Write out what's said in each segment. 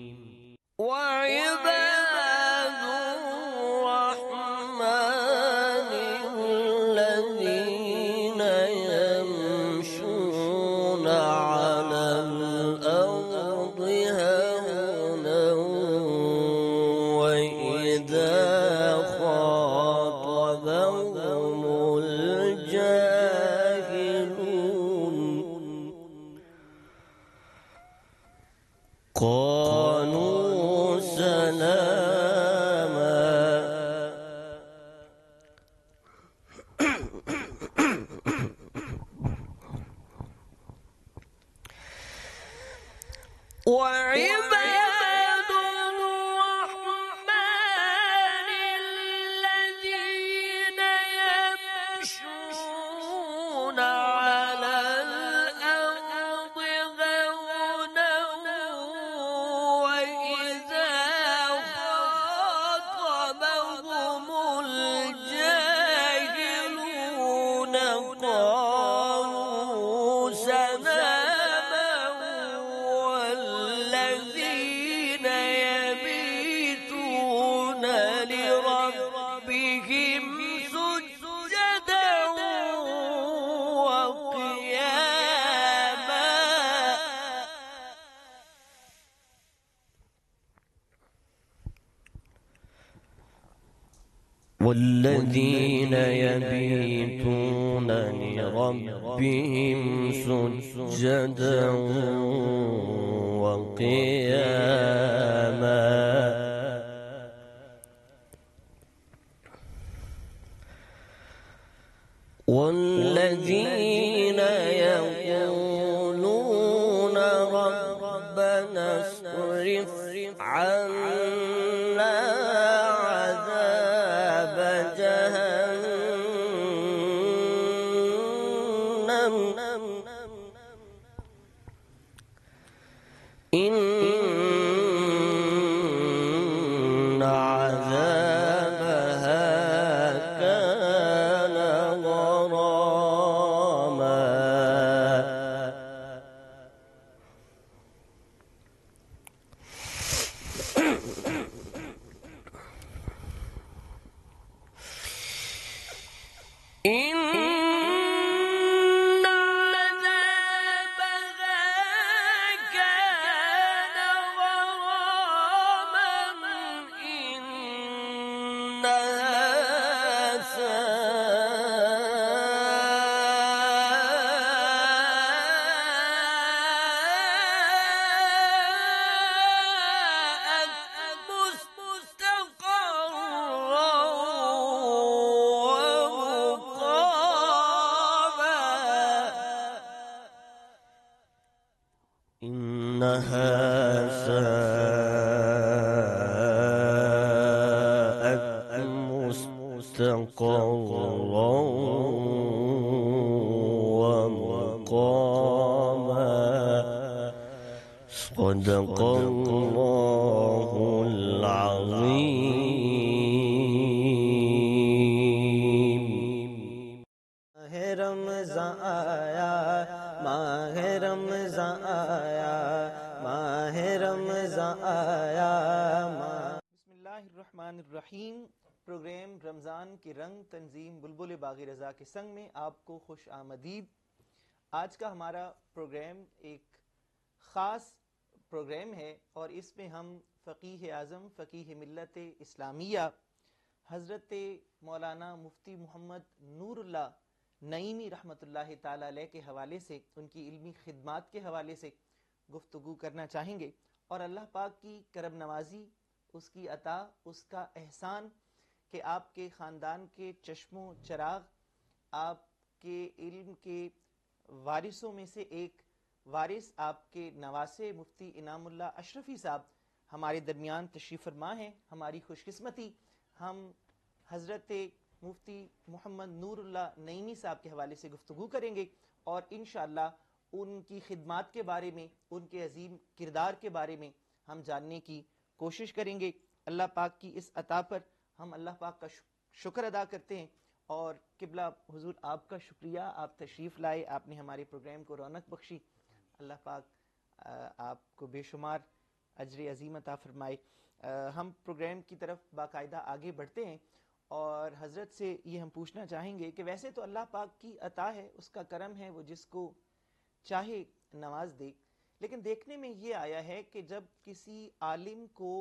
قالوا سلاما وعباد الرحمن الذين يمشون على الأرض هونا وإذا خاطبهم الجاهلون قالوا سلاما، والذين يبيتون لربهم سجدا وقياما والذين يبيتون لربهم سجدا وقياما والذين يقولون ربنا اصرف عنا عذاب جهنم إن عذابها كان غراما إن عذابها كان غراما إنها ساءت مستقرا إنها ساءت مستقرا ومقاما صدق الله العظيم. ماہ رمضان آیا، ماہ رمضان آیا، ماہ رمضان آیا. بسم اللہ الرحمن الرحیم. پروگرام رمضان کے رنگ تنظیم بلبل باغی رضا کے سنگ میں آپ کو خوش آمدید. آج کا ہمارا پروگرام ایک خاص پروگرام ہے اور اس میں ہم فقیہ اعظم فقیہ ملت اسلامیہ حضرت مولانا مفتی محمد نور اللہ نعیمی رحمۃ اللہ تعالی علیہ کے حوالے سے، ان کی علمی خدمات کے حوالے سے گفتگو کرنا چاہیں گے، اور اللہ پاک کی کرم نوازی، اس کی عطا، اس کا احسان کہ آپ کے خاندان کے چشم و چراغ، آپ کے علم کے وارثوں میں سے ایک وارث آپ کے نواسے مفتی انعام اللہ اشرفی صاحب ہمارے درمیان تشریف فرما ہیں. ہماری خوش قسمتی. ہم حضرت مفتی محمد نور اللہ نعیمی صاحب کے حوالے سے گفتگو کریں گے اور انشاءاللہ ان کی خدمات کے بارے میں، ان کے عظیم کردار کے بارے میں ہم جاننے کی کوشش کریں گے. اللہ پاک کی اس عطا پر ہم اللہ پاک کا شکر ادا کرتے ہیں. اور قبلہ حضور آپ کا شکریہ، آپ تشریف لائے، آپ نے ہمارے پروگرام کو رونق بخشی. اللہ پاک آپ کو بے شمار اجر عظیم عطا فرمائے. ہم پروگرام کی طرف باقاعدہ آگے بڑھتے ہیں اور حضرت سے یہ ہم پوچھنا چاہیں گے کہ ویسے تو اللہ پاک کی عطا ہے، اس کا کرم ہے، وہ جس کو چاہے نواز دے، لیکن دیکھنے میں یہ آیا ہے کہ جب کسی عالم کو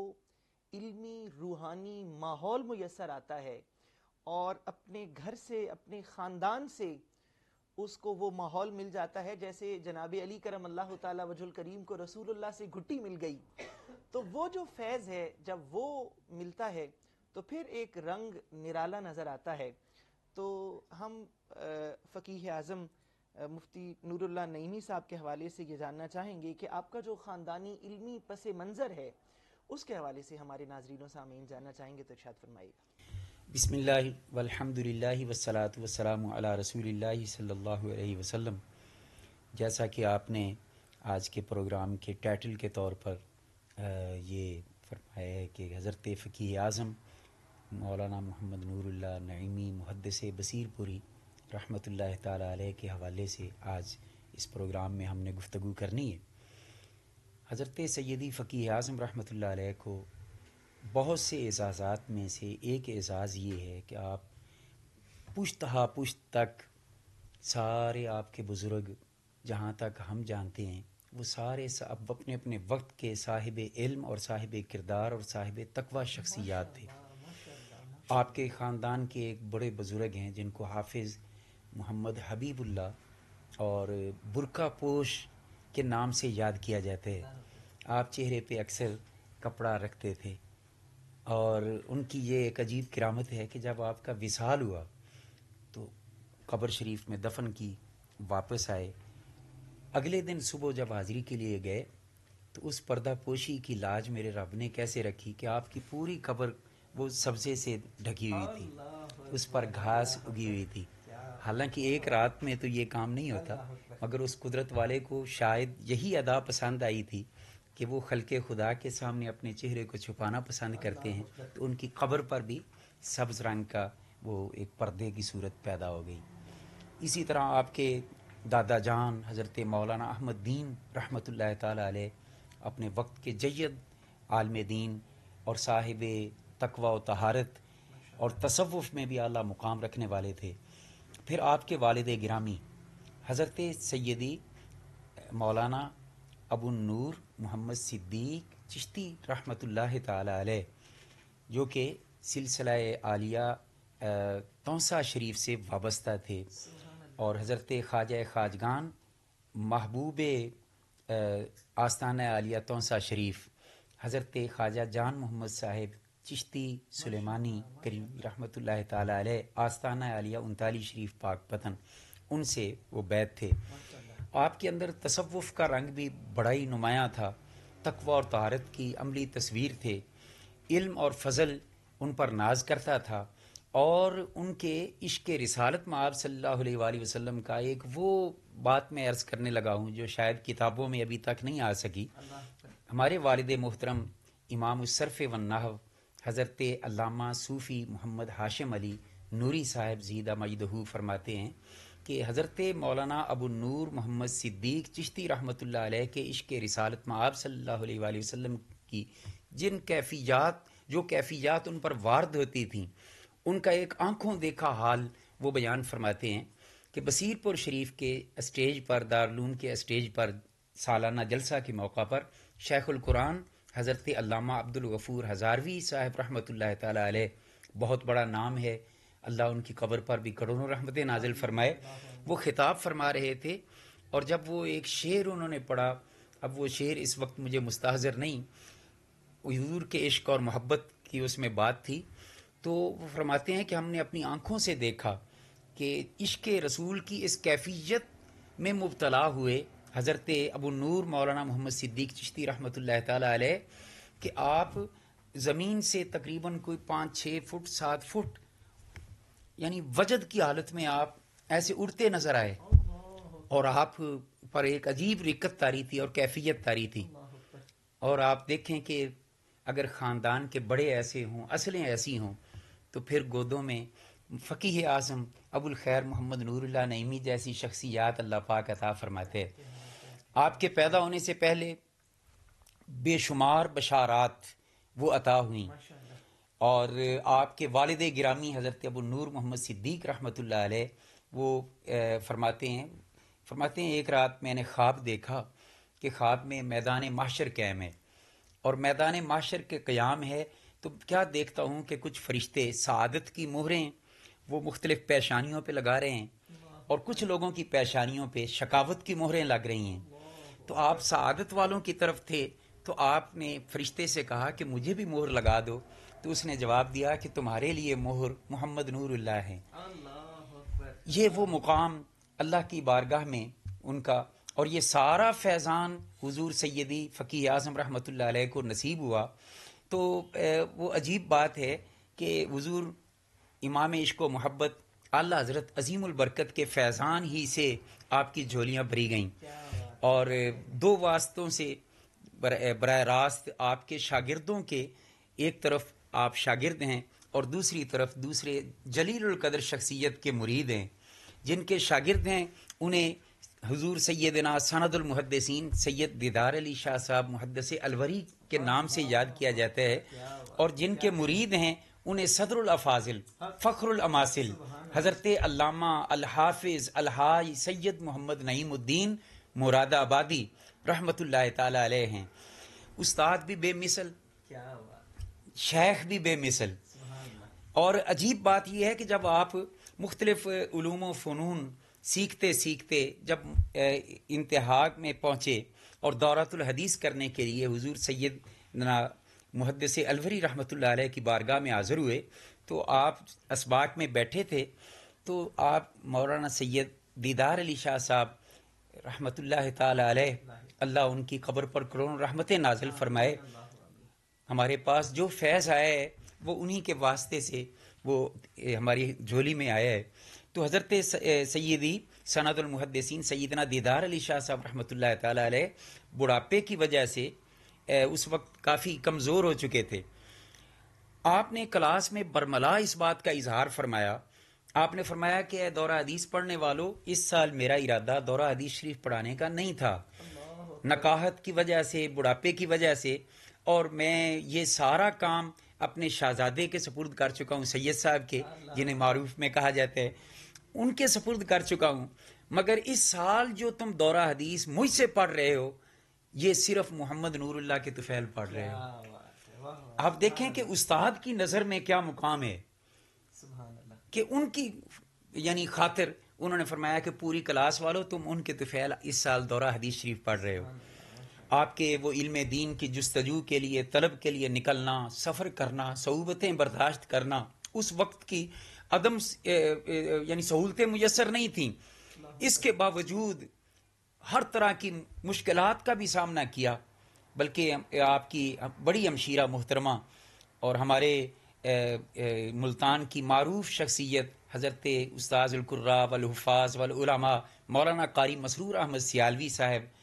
علمی روحانی ماحول میسر آتا ہے اور اپنے گھر سے، اپنے خاندان سے اس کو وہ ماحول مل جاتا ہے، جیسے جناب علی کرم اللہ تعالی وجہ الکریم کو رسول اللہ سے گھٹی مل گئی، تو وہ جو فیض ہے جب وہ ملتا ہے تو پھر ایک رنگ نرالا نظر آتا ہے. تو ہم فقیہ اعظم مفتی نور اللہ نعیمی صاحب کے حوالے سے یہ جاننا چاہیں گے کہ آپ کا جو خاندانی علمی پس منظر ہے اس کے حوالے سے ہمارے ناظرین و سامعین جاننا چاہیں گے، تو ارشاد فرمائیے. بسم اللہ والحمد للہ والصلاة والسلام علی رسول اللہ صلی اللہ علیہ وسلم. جیسا کہ آپ نے آج کے پروگرام کے ٹائٹل کے طور پر یہ فرمایا ہے کہ حضرت فقیہ اعظم مولانا محمد نور اللہ نعیمی محدث بصیر پوری رحمۃ اللہ تعالی علیہ کے حوالے سے آج اس پروگرام میں ہم نے گفتگو کرنی ہے. حضرت سیدی فقیہ اعظم رحمۃ اللہ علیہ کو بہت سے اعزازات میں سے ایک اعزاز یہ ہے کہ آپ پشت ہا پشت تک سارے آپ کے بزرگ جہاں تک ہم جانتے ہیں وہ سارے اب اپنے اپنے وقت کے صاحب علم اور صاحب کردار اور صاحب تقوی شخصیات تھے. آپ کے خاندان کے ایک بڑے بزرگ ہیں جن کو حافظ محمد حبیب اللہ اور برقع پوش کے نام سے یاد کیا جاتا ہے. آپ چہرے پہ اکثر کپڑا رکھتے تھے اور ان کی یہ ایک عجیب کرامت ہے کہ جب آپ کا وصال ہوا تو قبر شریف میں دفن کی، واپس آئے، اگلے دن صبح جب حاضری کے لیے گئے تو اس پردہ پوشی کی لاج میرے رب نے کیسے رکھی کہ آپ کی پوری قبر وہ سبزے سے ڈھکی ہوئی تھی، اس پر گھاس اگی ہوئی تھی. حالانکہ ایک رات میں تو یہ کام نہیں ہوتا، مگر اس قدرت والے کو شاید یہی ادا پسند آئی تھی کہ وہ خلق خدا کے سامنے اپنے چہرے کو چھپانا پسند کرتے ہیں، تو ان کی قبر پر بھی سبز رنگ کا وہ ایک پردے کی صورت پیدا ہو گئی. اسی طرح آپ کے دادا جان حضرت مولانا احمد دین رحمۃ اللہ تعالی علیہ اپنے وقت کے جید عالم دین اور صاحب تقوی و طہارت اور تصوف میں بھی اعلیٰ مقام رکھنے والے تھے. پھر آپ کے والد گرامی حضرت سیدی مولانا ابو النور محمد صدیق چشتی رحمۃ اللہ تعالی علیہ جو کہ سلسلہ عالیہ تونسا شریف سے وابستہ تھے، اور حضرت خواجہ خواجگان محبوب آستانہ عالیہ تونسا شریف حضرت خواجہ جان محمد صاحب چشتی سلیمانی کریم رحمۃ اللہ تعالی علیہ آستانہ عالیہ 39 شریف پاک پتن، ان سے وہ بیعت تھے. آپ کے اندر تصوف کا رنگ بھی بڑا ہی نمایاں تھا، تقوی اور طہارت کی عملی تصویر تھے، علم اور فضل ان پر ناز کرتا تھا، اور ان کے عشق رسالت میں آپ صلی اللہ علیہ وآلہ وسلم کا ایک وہ بات میں عرض کرنے لگا ہوں جو شاید کتابوں میں ابھی تک نہیں آ سکی۔ ہمارے والد محترم امام الصرف والنحو حضرت علامہ صوفی محمد ہاشم علی نوری صاحب زیدہ مجدہ فرماتے ہیں کہ حضرت مولانا ابو النور محمد صدیق چشتی رحمۃ اللہ علیہ کے عشق رسالت میں آپ صلی اللہ علیہ وآلہ وسلم کی جو کیفیات ان پر وارد ہوتی تھیں، ان کا ایک آنکھوں دیکھا حال وہ بیان فرماتے ہیں کہ بصیر پور شریف کے اسٹیج پر، دارالعلوم کے اسٹیج پر سالانہ جلسہ کے موقع پر شیخ القرآن حضرت علامہ عبد الغفور ہزاروی صاحب رحمۃ اللہ تعالی علیہ، بہت بڑا نام ہے، اللہ ان کی قبر پر بھی کروڑوں رحمتیں نازل فرمائے، وہ خطاب فرما رہے تھے، اور جب وہ ایک شعر انہوں نے پڑھا، اب وہ شعر اس وقت مجھے مستحضر نہیں، حضور کے عشق اور محبت کی اس میں بات تھی، تو وہ فرماتے ہیں کہ ہم نے اپنی آنکھوں سے دیکھا کہ عشق رسول کی اس کیفیت میں مبتلا ہوئے حضرت ابو نور مولانا محمد صدیق چشتی رحمۃ اللہ تعالی علیہ کہ آپ زمین سے تقریباً کوئی 5-6 فٹ 7 فٹ یعنی وجد کی حالت میں آپ ایسے اڑتے نظر آئے، اور آپ پر ایک عجیب رکت طاری تھی اور کیفیت طاری تھی، اور آپ دیکھیں کہ اگر خاندان کے بڑے ایسے ہوں، اصلیں ایسی ہوں، تو پھر گودوں میں فقیہ اعظم ابو الخیر محمد نور اللہ نعیمی جیسی شخصیات اللہ پاک عطا فرماتے ہیں۔ آپ کے پیدا ہونے سے پہلے بے شمار بشارات وہ عطا ہوئیں، اور آپ کے والد گرامی حضرت ابو نور محمد صدیق رحمۃ اللہ علیہ وہ فرماتے ہیں ایک رات میں نے خواب دیکھا کہ خواب میں میدان محشر قائم ہے، اور میدان محشر کے قیام ہے تو کیا دیکھتا ہوں کہ کچھ فرشتے سعادت کی مہریں وہ مختلف پیشانیوں پہ لگا رہے ہیں، اور کچھ لوگوں کی پیشانیوں پہ شقاوت کی مہریں لگ رہی ہیں۔ تو آپ سعادت والوں کی طرف تھے، تو آپ نے فرشتے سے کہا کہ مجھے بھی مہر لگا دو، تو اس نے جواب دیا کہ تمہارے لیے مہر محمد نور اللہ ہے۔ یہ وہ مقام اللہ کی بارگاہ میں ان کا، اور یہ سارا فیضان حضور سیدی فقیہ اعظم رحمۃ اللہ علیہ کو نصیب ہوا۔ تو وہ عجیب بات ہے کہ حضور امام عشق و محبت اعلیٰ حضرت عظیم البرکت کے فیضان ہی سے آپ کی جھولیاں بھری گئیں، اور 2 واسطوں سے براہ راست آپ کے شاگردوں کے، ایک طرف آپ شاگرد ہیں اور دوسری طرف دوسرے جلیل القدر شخصیت کے مرید ہیں، جن کے شاگرد ہیں انہیں حضور سیدنا سند المحدثین سید دیدار علی شاہ صاحب محدث الوری کے نام سے یاد کیا جاتا ہے، اور جن کے مرید ہیں انہیں صدر الافاضل فخر الاماثل حضرت علامہ الحافظ الحاج سید محمد نعیم الدین مراد آبادی رحمۃ اللہ تعالی علیہ ہیں۔ استاد بھی بے مثل، شیخ بھی بے مثل، اور عجیب بات یہ ہے کہ جب آپ مختلف علوم و فنون سیکھتے سیکھتے جب انتہا میں پہنچے اور دورۃ الحدیث کرنے کے لیے حضور سیدنا محدث الوری رحمۃ اللہ علیہ کی بارگاہ میں حاضر ہوئے، تو آپ اسباق میں بیٹھے تھے، تو آپ مولانا سید دیدار علی شاہ صاحب رحمۃ اللہ تعالی علیہ، اللہ ان کی قبر پر کروڑوں رحمتیں نازل فرمائے، ہمارے پاس جو فیض آیا ہے وہ انہی کے واسطے سے وہ ہماری جھولی میں آیا ہے۔ تو حضرت سیدی سند المحدثین سیدنا دیدار علی شاہ صاحب رحمۃ اللہ تعالی علیہ بڑھاپے کی وجہ سے اس وقت کافی کمزور ہو چکے تھے۔ آپ نے کلاس میں برملا اس بات کا اظہار فرمایا، آپ نے فرمایا کہ اے دورہ حدیث پڑھنے والوں، اس سال میرا ارادہ دورہ حدیث شریف پڑھانے کا نہیں تھا، نکاحت کی وجہ سے، بڑھاپے کی وجہ سے، اور میں یہ سارا کام اپنے شہزادے کے سپرد کر چکا ہوں، سید صاحب کے، جنہیں معروف میں کہا جاتا ہے، ان کے سپرد کر چکا ہوں، مگر اس سال جو تم دورہ حدیث مجھ سے پڑھ رہے ہو یہ صرف محمد نور اللہ کے طفیل پڑھ رہے ہو۔ آپ دیکھیں کہ استاد کی نظر میں کیا مقام ہے کہ ان کی یعنی خاطر انہوں نے فرمایا کہ پوری کلاس والوں تم ان کے طفیل اس سال دورہ حدیث شریف پڑھ رہے ہو۔ آپ کے وہ علم دین کی جستجو کے لیے، طلب کے لیے نکلنا، سفر کرنا، صعوبتیں برداشت کرنا، اس وقت کی عدم یعنی سہولتیں میسر نہیں تھیں، اس کے باوجود ہر طرح کی مشکلات کا بھی سامنا کیا، بلکہ آپ کی بڑی ہمشیرہ محترمہ اور ہمارے ملتان کی معروف شخصیت حضرت استاذ القراء والحفاظ والعلماء مولانا قاری مسرور احمد سیالوی صاحب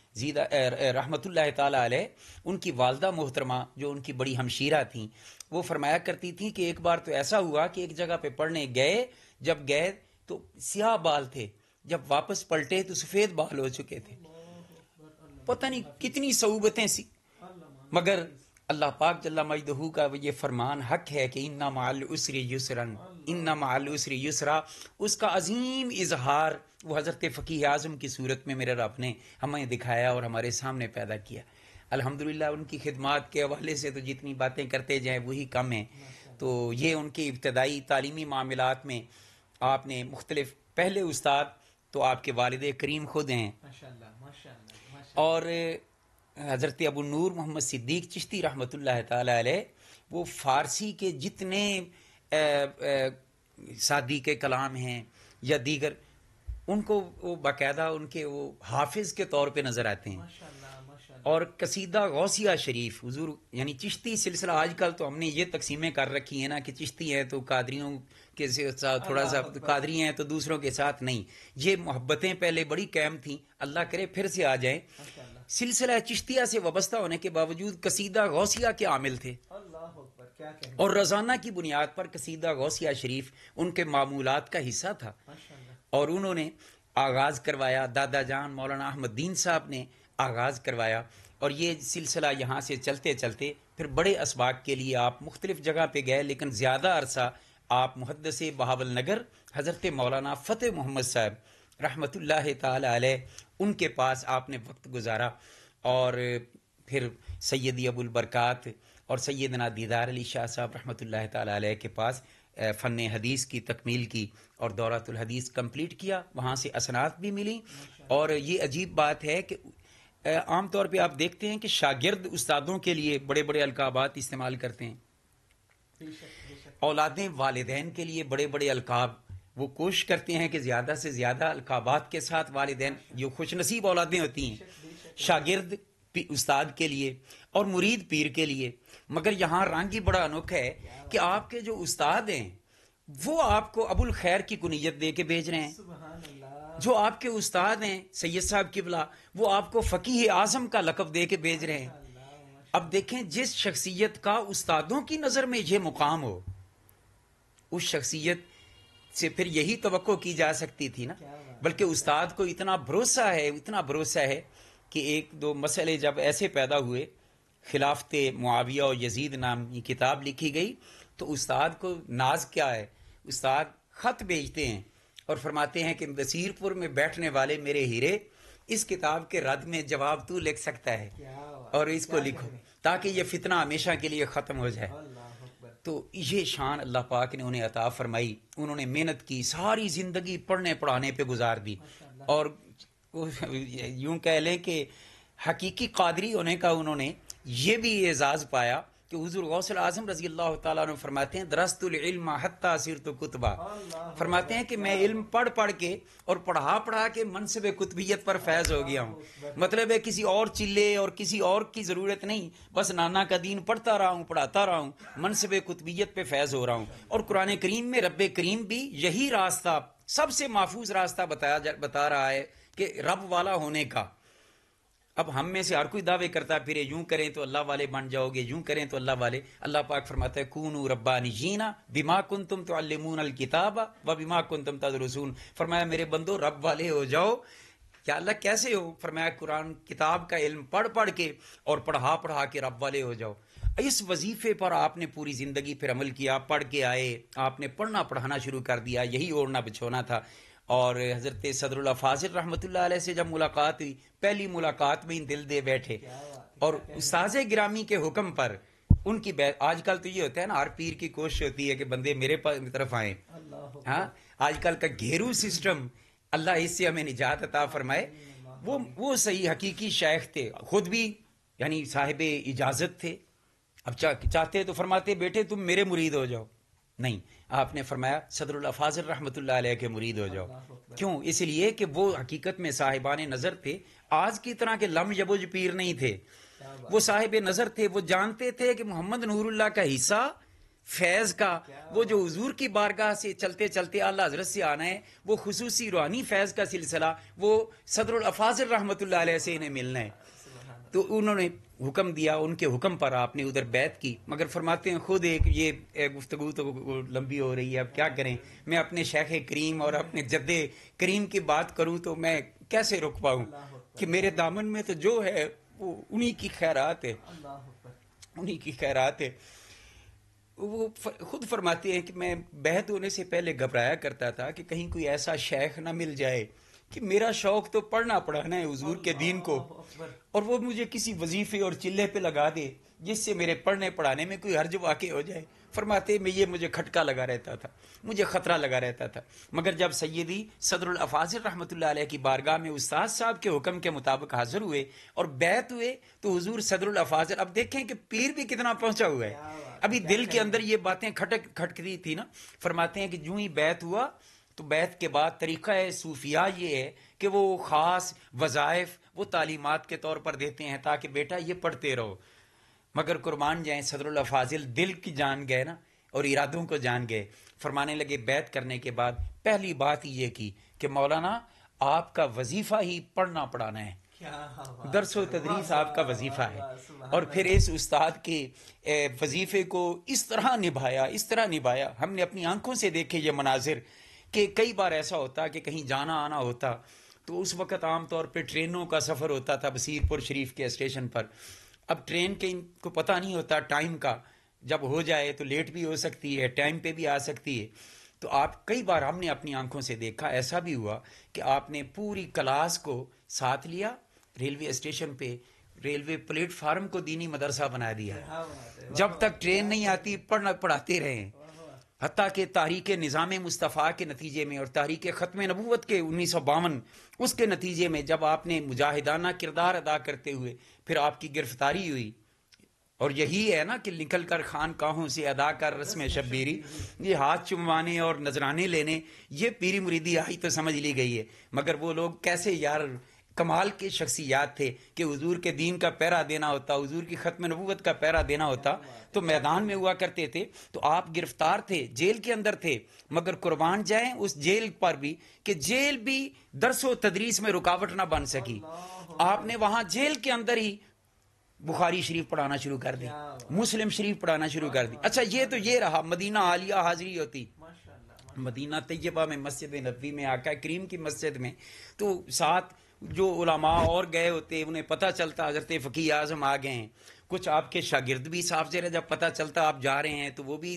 رحمۃ اللہ تعالی علیہ، ان کی والدہ محترمہ جو ان کی بڑی ہمشیرہ تھیں، وہ فرمایا کرتی تھیں کہ ایک بار تو ایسا ہوا کہ ایک جگہ پہ پڑھنے گئے، جب گئے تو سیاہ بال تھے، جب واپس پلٹے تو سفید بال ہو چکے تھے. پتہ نہیں کتنی صعوبتیں سی، مگر اللہ پاک جل مجدہ کا یہ فرمان حق ہے کہ ان مع العسر یسرا، ان مع العسر یسرا. اس کا عظیم اظہار وہ حضرت فقیہ اعظم کی صورت میں میرے رب نے ہمیں دکھایا اور ہمارے سامنے پیدا کیا. الحمدللہ ان کی خدمات کے حوالے سے تو جتنی باتیں کرتے جائیں وہی کم ہیں. تو یہ ان کے ابتدائی تعلیمی معاملات میں آپ نے مختلف پہلے استاد تو آپ کے والد کریم خود ہیں، اور حضرت ابو نور محمد صدیق چشتی رحمۃ اللہ تعالی علیہ، وہ فارسی کے جتنے سادی کے کلام ہیں یا دیگر، ان کو وہ باقاعدہ ان کے وہ حافظ کے طور پہ نظر آتے ہیں. اور قصیدہ غوثیہ شریف حضور یعنی چشتی سلسلہ، آج کل تو ہم نے یہ تقسیمیں کر رکھی ہیں نا کہ چشتی ہیں تو قادریوں کے ساتھ تھوڑا سا، قادری ہیں تو دوسروں کے ساتھ نہیں. یہ محبتیں پہلے بڑی قائم تھیں، اللہ کرے پھر سے آ جائیں. سلسلہ چشتیہ سے وابستہ ہونے کے باوجود قصیدہ غوثیہ کے عامل تھے، اور روزانہ کی بنیاد پر قصیدہ غوثیہ شریف ان کے معمولات کا حصہ تھا. اور انہوں نے آغاز کروایا، دادا جان مولانا احمد دین صاحب نے آغاز کروایا، اور یہ سلسلہ یہاں سے چلتے چلتے پھر بڑے اسباق کے لیے آپ مختلف جگہ پہ گئے، لیکن زیادہ عرصہ آپ محدث بہاول نگر حضرت مولانا فتح محمد صاحب رحمۃ اللہ تعالی علیہ ان کے پاس آپ نے وقت گزارا، اور پھر سیدی ابو البرکات اور سیدنا دیدار علی شاہ صاحب رحمۃ اللہ تعالی علیہ کے پاس فن حدیث کی تکمیل کی اور دورۃ الحدیث کمپلیٹ کیا. وہاں سے اسناد بھی ملی. اور یہ عجیب بات ہے کہ عام طور پہ آپ دیکھتے ہیں کہ شاگرد استادوں کے لیے بڑے بڑے القابات استعمال کرتے ہیں، اولادیں والدین کے لیے بڑے بڑے القاب، وہ کوشش کرتے ہیں کہ زیادہ سے زیادہ القابات کے ساتھ والدین، جو خوش نصیب اولادیں ہوتی ہیں، شاگرد استاد کے لیے اور مرید پیر کے لیے. مگر یہاں رنگ ہی بڑا انوکھا ہے کہ آپ کے جو استاد ہیں وہ آپ کو ابو الخیر کی کنیت دے کے بھیج رہے ہیں. جو آپ کے استاد ہیں سید صاحب قبلہ، وہ آپ کو فقیہ اعظم کا لقب دے کے بھیج رہے ہیں. اب دیکھیں، جس شخصیت کا استادوں کی نظر میں یہ مقام ہو، اس شخصیت سے پھر یہی توقع کی جا سکتی تھی نا. بلکہ استاد کو اتنا بھروسہ ہے کہ ایک دو مسئلے جب ایسے پیدا ہوئے، خلافت معاویہ اور یزید نام کی کتاب لکھی گئی، تو استاد کو ناز کیا ہے، استاد خط بھیجتے ہیں اور فرماتے ہیں کہ بصیر پور میں بیٹھنے والے میرے ہیرے، اس کتاب کے رد میں جواب تو لکھ سکتا ہے اور اس کو لکھو تاکہ یہ فتنہ ہمیشہ کے لیے ختم ہو جائے. تو یہ شان اللہ پاک نے انہیں عطا فرمائی. انہوں نے محنت کی، ساری زندگی پڑھنے پڑھانے پہ گزار دی، اور یوں کہہ لیں کہ حقیقی قادری ہونے کا انہوں نے یہ بھی اعزاز پایا کہ حضور غوث الاعظم رضی اللہ تعالیٰ عنہ فرماتے ہیں درست العلم حتی صرت کتبا، فرماتے ہیں کہ میں علم پڑھ پڑھ کے اور پڑھا کے منصب کتبیت پر فیض ہو گیا ہوں. مطلب ہے کسی اور چلے اور کسی اور کی ضرورت نہیں، بس نانا کا دین پڑھتا رہا ہوں، پڑھاتا رہا ہوں، منصب کتبیت پہ فیض ہو رہا ہوں. اور قرآن کریم میں رب کریم بھی یہی راستہ، سب سے محفوظ راستہ بتا رہا ہے کہ رب والا ہونے کا. اب ہم میں سے ہر کوئی دعوے کرتا پھرے، یوں کریں تو اللہ والے بن جاؤ گے، یوں کریں تو اللہ والے. اللہ پاک فرماتا ہے کونوا ربانیین بما کنتم تعلمون الکتاب و بما کنتم تدرسون. فرمایا میرے بندو رب والے ہو جاؤ. کیا اللہ کیسے ہو؟ فرمایا قرآن کتاب کا علم پڑھ کے اور پڑھا کے رب والے ہو جاؤ. اس وظیفے پر آپ نے پوری زندگی پھر عمل کیا. پڑھ کے آئے، آپ نے پڑھنا پڑھانا شروع کر دیا، یہی اوڑھنا بچھونا تھا. اور حضرت صدر اللہ فاضل رحمۃ اللہ علیہ سے جب ملاقات ہوئی، پہلی ملاقات میں ہی دل دے بیٹھے، اور استاذ گرامی کے حکم پر ان کی آج کل تو یہ ہوتا ہے نا، ہر پیر کی کوشش ہوتی ہے کہ بندے میرے طرف آئیں. ہاں، آج کل کا گھیرو سسٹم، اللہ اس سے ہمیں نجات عطا فرمائے. وہ صحیح حقیقی شیخ تھے، خود بھی یعنی صاحب اجازت تھے. اب چاہتے تو فرماتے بیٹے تم میرے مرید ہو جاؤ، نہیں، آپ نے فرمایا صدر الافاضل رحمۃ اللہ علیہ کے مرید ہو جاؤ. کیوں؟ اس لیے کہ وہ حقیقت میں صاحبان نظر تھے. آج کی طرح کے لم یبوج پیر نہیں تھے. وہ صاحب نظر تھے. وہ جانتے تھے کہ محمد نور اللہ کا حصہ فیض کا وہ جو حضور کی بارگاہ سے چلتے چلتے اعلیٰ حضرت سے آنا ہے، وہ خصوصی روحانی فیض کا سلسلہ وہ صدر الافاضل رحمۃ اللہ علیہ سے انہیں ملنا ہے. تو انہوں نے حکم دیا. ان کے حکم پر آپ نے ادھر بیعت کی. مگر فرماتے ہیں خود یہ گفتگو تو لمبی ہو رہی ہے، اب کیا کریں. میں اپنے شیخ کریم اور اپنے جد کریم کی بات کروں تو میں کیسے رک پاؤں کہ میرے دامن میں تو جو ہے وہ انہی کی خیرات ہے، انہی کی خیرات ہے. وہ خود فرماتے ہیں کہ میں بیعت ہونے سے پہلے گھبرایا کرتا تھا کہ کہیں کوئی ایسا شیخ نہ مل جائے کہ میرا شوق تو پڑھنا پڑھانا ہے حضور کے دین کو، اور وہ مجھے کسی وظیفے اور چلے پہ لگا دے جس سے میرے پڑھنے پڑھانے میں کوئی حرج واقع ہو جائے. فرماتے میں یہ مجھے کھٹکا لگا رہتا تھا، مجھے خطرہ لگا رہتا تھا. مگر جب سیدی صدر الافاضل رحمۃ اللہ علیہ کی بارگاہ میں استاد صاحب کے حکم کے مطابق حاضر ہوئے اور بیعت ہوئے تو حضور صدر الافاضل، اب دیکھیں کہ پیر بھی کتنا پہنچا ہوا ہے. ابھی دل کے اندر یہ باتیں کھٹکتی تھی نا. فرماتے ہیں کہ جو ہی بیعت ہوا تو بیعت کے بعد طریقہ صوفیاء یہ ہے کہ وہ خاص وظائف وہ تعلیمات کے طور پر دیتے ہیں تاکہ بیٹا یہ پڑھتے رہو. مگر قربان جائیں صدر الافاضل دل کی جان گئے نا اور ارادوں کو جان گئے. فرمانے لگے بیعت کرنے کے بعد پہلی بات یہ کی کہ مولانا آپ کا وظیفہ ہی پڑھنا پڑھانا ہے، درس و تدریس آپ کا وظیفہ ہے. اور پھر اس استاد کے وظیفے کو اس طرح نبھایا. ہم نے اپنی آنکھوں سے دیکھے یہ مناظر کہ کئی بار ایسا ہوتا کہ کہیں جانا آنا ہوتا تو اس وقت عام طور پہ ٹرینوں کا سفر ہوتا تھا بصیر پور شریف کے اسٹیشن پر. اب ٹرین کے کو پتہ نہیں ہوتا ٹائم کا، جب ہو جائے تو لیٹ بھی ہو سکتی ہے، ٹائم پہ بھی آ سکتی ہے. تو آپ کئی بار ہم نے اپنی آنکھوں سے دیکھا ایسا بھی ہوا کہ آپ نے پوری کلاس کو ساتھ لیا، ریلوے اسٹیشن پہ ریلوے پلیٹ فارم کو دینی مدرسہ بنا دیا. جب تک ٹرین نہیں آتی پڑھاتے رہے، حتیٰ کہ تحریک نظام مصطفیٰ کے نتیجے میں اور تحریک ختم نبوت کے 1952 اس کے نتیجے میں جب آپ نے مجاہدانہ کردار ادا کرتے ہوئے پھر آپ کی گرفتاری ہوئی. اور یہی ہے نا کہ نکل کر خانقاہوں سے ادا کر رسم شبیری، یہ ہاتھ چموانے اور نذرانے لینے، یہ پیری مریدی آئی تو سمجھ لی گئی ہے. مگر وہ لوگ کیسے یار کمال کے شخصیات تھے کہ حضور کے دین کا پہرا دینا ہوتا، حضور کی ختم نبوت کا پہرا دینا ہوتا تو میدان میں ہوا کرتے تھے. تو آپ گرفتار تھے، جیل کے اندر تھے، مگر قربان جائیں اس جیل پر بھی کہ جیل بھی درس و تدریس میں رکاوٹ نہ بن سکی. آپ نے وہاں جیل کے اندر ہی بخاری شریف پڑھانا شروع کر دی، مسلم شریف پڑھانا شروع کر دی. اچھا یہ رہا مدینہ عالیہ حاضری ہوتی، مدینہ طیبہ میں مسجد نبوی میں آقا کریم کی مسجد میں، تو ساتھ جو علماء اور گئے ہوتے انہیں پتہ چلتا حضرت فقیہ اعظم آ گئے ہیں. کچھ آپ کے شاگرد بھی صاحب سے جب پتہ چلتا آپ جا رہے ہیں تو وہ بھی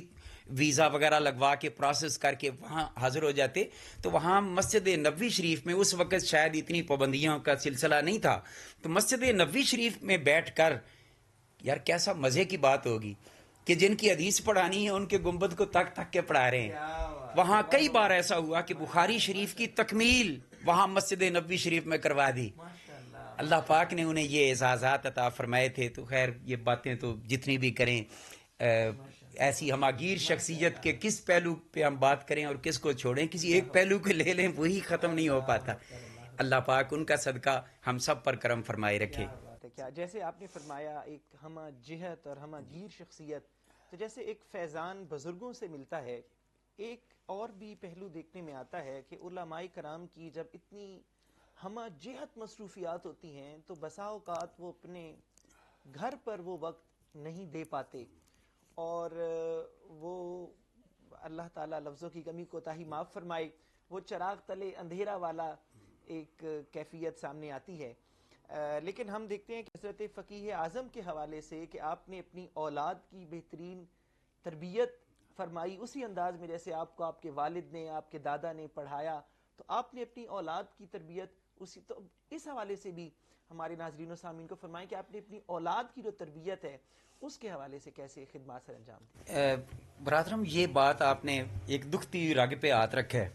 ویزا وغیرہ لگوا کے پروسیس کر کے وہاں حاضر ہو جاتے. تو وہاں مسجد نبوی شریف میں اس وقت شاید اتنی پابندیوں کا سلسلہ نہیں تھا. تو مسجد نبوی شریف میں بیٹھ کر یار کیسا مزے کی بات ہوگی کہ جن کی حدیث پڑھانی ہے ان کے گنبد کو تک تک کے پڑھا رہے ہیں. وہاں کئی بار ایسا ہوا کہ بخاری شریف کی تکمیل وہاں مسجد نبوی شریف میں کروا دی. اللہ پاک نے انہیں یہ اعزازات عطا فرمائے تھے. تو خیر یہ باتیں تو جتنی بھی کریں ایسی ہماگیر شخصیت کے کس پہلو پہ ہم بات کریں اور کس کو چھوڑیں، کسی ایک پہلو کو لے لیں وہی ختم نہیں ہو پاتا. اللہ پاک ان کا صدقہ ہم سب پر کرم فرمائے رکھے. کیا جیسے آپ نے فرمایا ایک ہمہ جہت اور ہمہ گیر شخصیت، تو جیسے ایک فیضان بزرگوں سے ملتا ہے، ایک اور بھی پہلو دیکھنے میں آتا ہے کہ علماء کرام کی جب اتنی ہمہ جہت مصروفیات ہوتی ہیں تو بسا اوقات وہ اپنے گھر پر وہ وقت نہیں دے پاتے، اور وہ اللہ تعالیٰ لفظوں کی کمی کوتاہی معاف فرمائے، وہ چراغ تلے اندھیرا والا ایک کیفیت سامنے آتی ہے. لیکن ہم دیکھتے ہیں کہ حضرت فقیہ اعظم کے حوالے سے کہ آپ نے اپنی اولاد کی بہترین تربیت فرمائی اسی انداز میں جیسے آپ کو آپ کے والد نے آپ کے دادا نے پڑھایا، تو آپ نے اپنی اولاد کی تربیت اسی، تو اس حوالے سے بھی ہمارے ناظرین و سامعین کو فرمائیں کہ آپ نے اپنی اولاد کی جو تربیت ہے اس کے حوالے سے کیسے خدمات سر انجام دی. برادرم یہ بات آپ نے ایک دکھتی ہوئی رگ پہ ہاتھ رکھا ہے.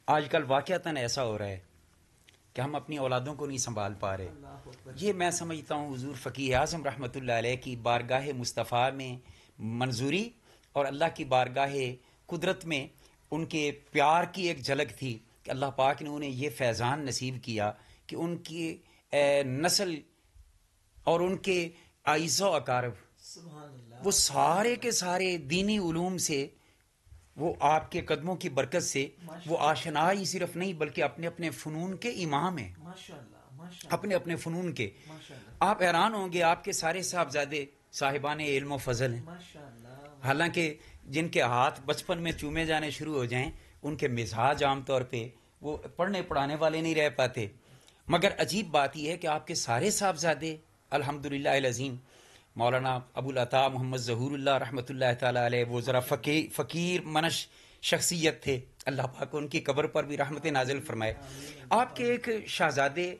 آج کل واقعتاً ایسا ہو رہا ہے کہ ہم اپنی اولادوں کو نہیں سنبھال پا رہے. یہ میں سمجھتا ہوں حضور فقیہ اعظم رحمۃ اللہ علیہ کی بارگاہ مصطفیٰ میں منظوری اور اللہ کی بارگاہ قدرت میں ان کے پیار کی ایک جھلک تھی کہ اللہ پاک نے انہیں یہ فیضان نصیب کیا کہ ان کی نسل اور ان کے اعزاء و اقارب وہ سارے کے سارے دینی علوم سے، وہ آپ کے قدموں کی برکت سے وہ آشنا ہی صرف نہیں بلکہ اپنے اپنے فنون کے امام ہیں، اپنے اپنے فنون کے۔ آپ حیران ہوں گے، آپ کے سارے صاحبزادے صاحبان علم و فضل ہیں، حالانکہ جن کے ہاتھ بچپن میں چومے جانے شروع ہو جائیں ان کے مزاج عام طور پہ وہ پڑھنے پڑھانے والے نہیں رہ پاتے، مگر عجیب بات یہ ہے کہ آپ کے سارے صاحبزادے الحمدللہ العظیم مولانا ابو العطا محمد ظہور اللہ رحمۃ اللہ تعالیٰ علیہ، وہ ذرا فقیر منش شخصیت تھے، اللہ پاک ان کی قبر پر بھی رحمت نازل فرمائے۔ آپ کے ایک شہزادے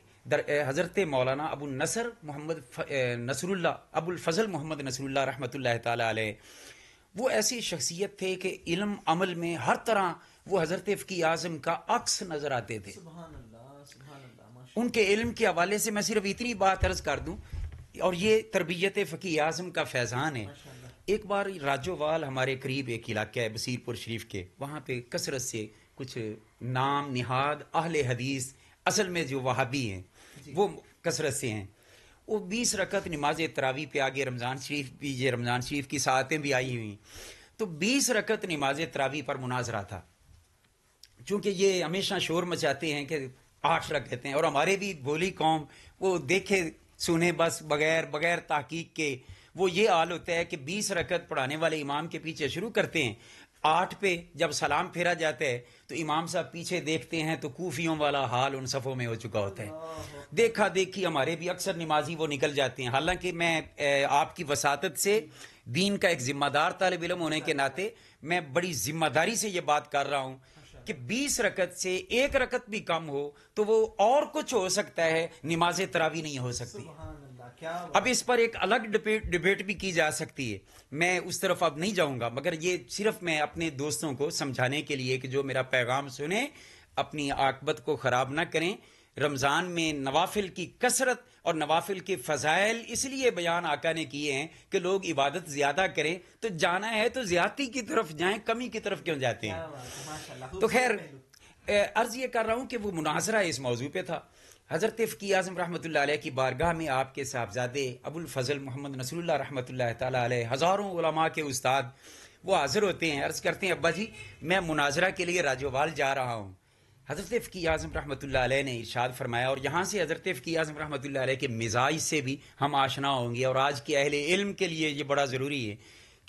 حضرت مولانا ابو النصر محمد نصر اللہ ابو الفضل محمد نصر اللہ رحمۃ اللہ تعالیٰ علیہ، وہ ایسی شخصیت تھے کہ علم عمل میں ہر طرح وہ حضرت فقی اعظم کا عکس نظر آتے تھے۔ ان کے علم کے حوالے سے میں صرف اتنی بات عرض کر دوں، اور یہ تربیت فقی اعظم کا فیضان ہے۔ ایک بار راجووال ہمارے قریب ایک علاقہ ہے بصیر پور شریف کے، وہاں پہ کثرت سے کچھ نام نہاد اہل حدیث، اصل میں جو وہابی ہیں وہ کثرت سے ہیں، وہ 20 رکعت نماز تراویح پہ آگے رمضان شریف بھی، یہ رمضان شریف کی ساعتیں بھی آئی ہوئی، تو 20 رکعت نماز تراویح پر مناظرہ تھا۔ چونکہ یہ ہمیشہ شور مچاتے ہیں کہ 8 رکعتیں ہیں، اور ہمارے بھی بولی قوم وہ دیکھے سنے بس بغیر تحقیق کے وہ یہ حال ہوتا ہے کہ 20 رکعت پڑھانے والے امام کے پیچھے شروع کرتے ہیں، 8 پہ جب سلام پھیرا جاتا ہے تو امام صاحب پیچھے دیکھتے ہیں تو کوفیوں والا حال ان صفوں میں ہو چکا ہوتا ہے۔ دیکھا دیکھی ہمارے بھی اکثر نمازی وہ نکل جاتے ہیں، حالانکہ میں آپ کی وساطت سے دین کا ایک ذمہ دار طالب علم ہونے کے ناطے میں بڑی ذمہ داری سے یہ بات کر رہا ہوں کہ 20 رکعت سے 1 رکعت بھی کم ہو تو وہ اور کچھ ہو سکتا ہے، نماز تراویح نہیں ہو سکتی۔ اب اس پر ایک الگ ڈبیٹ بھی کی جا سکتی ہے، میں اس طرف اب نہیں جاؤں گا، مگر یہ صرف میں اپنے دوستوں کو سمجھانے کے لیے کہ جو میرا پیغام سنیں اپنی عاقبت کو خراب نہ کریں۔ رمضان میں نوافل کی کثرت اور نوافل کے فضائل اس لیے بیان آقا نے کیے ہیں کہ لوگ عبادت زیادہ کریں، تو جانا ہے تو زیادتی کی طرف جائیں، کمی کی طرف کیوں جاتے ہیں؟ تو خیر عرض یہ کر رہا ہوں کہ وہ مناظرہ اس موضوع پہ تھا۔ حضرت فقی اعظم رحمۃ اللہ علیہ کی بارگاہ میں آپ کے صاحبزادے ابو الفضل محمد نصر اللہ رحمۃ اللہ تعالیٰ علیہ، ہزاروں علماء کے استاد وہ حاضر ہوتے ہیں، عرض کرتے ہیں ابا جی میں مناظرہ کے لیے راجووال جا رہا ہوں۔ حضرت فقی اعظم رحمۃ اللہ علیہ نے ارشاد فرمایا، اور یہاں سے حضرت فقی اعظم رحمۃ اللہ علیہ کے مزاج سے بھی ہم آشنا ہوں گے، اور آج کے اہل علم کے لیے یہ بڑا ضروری ہے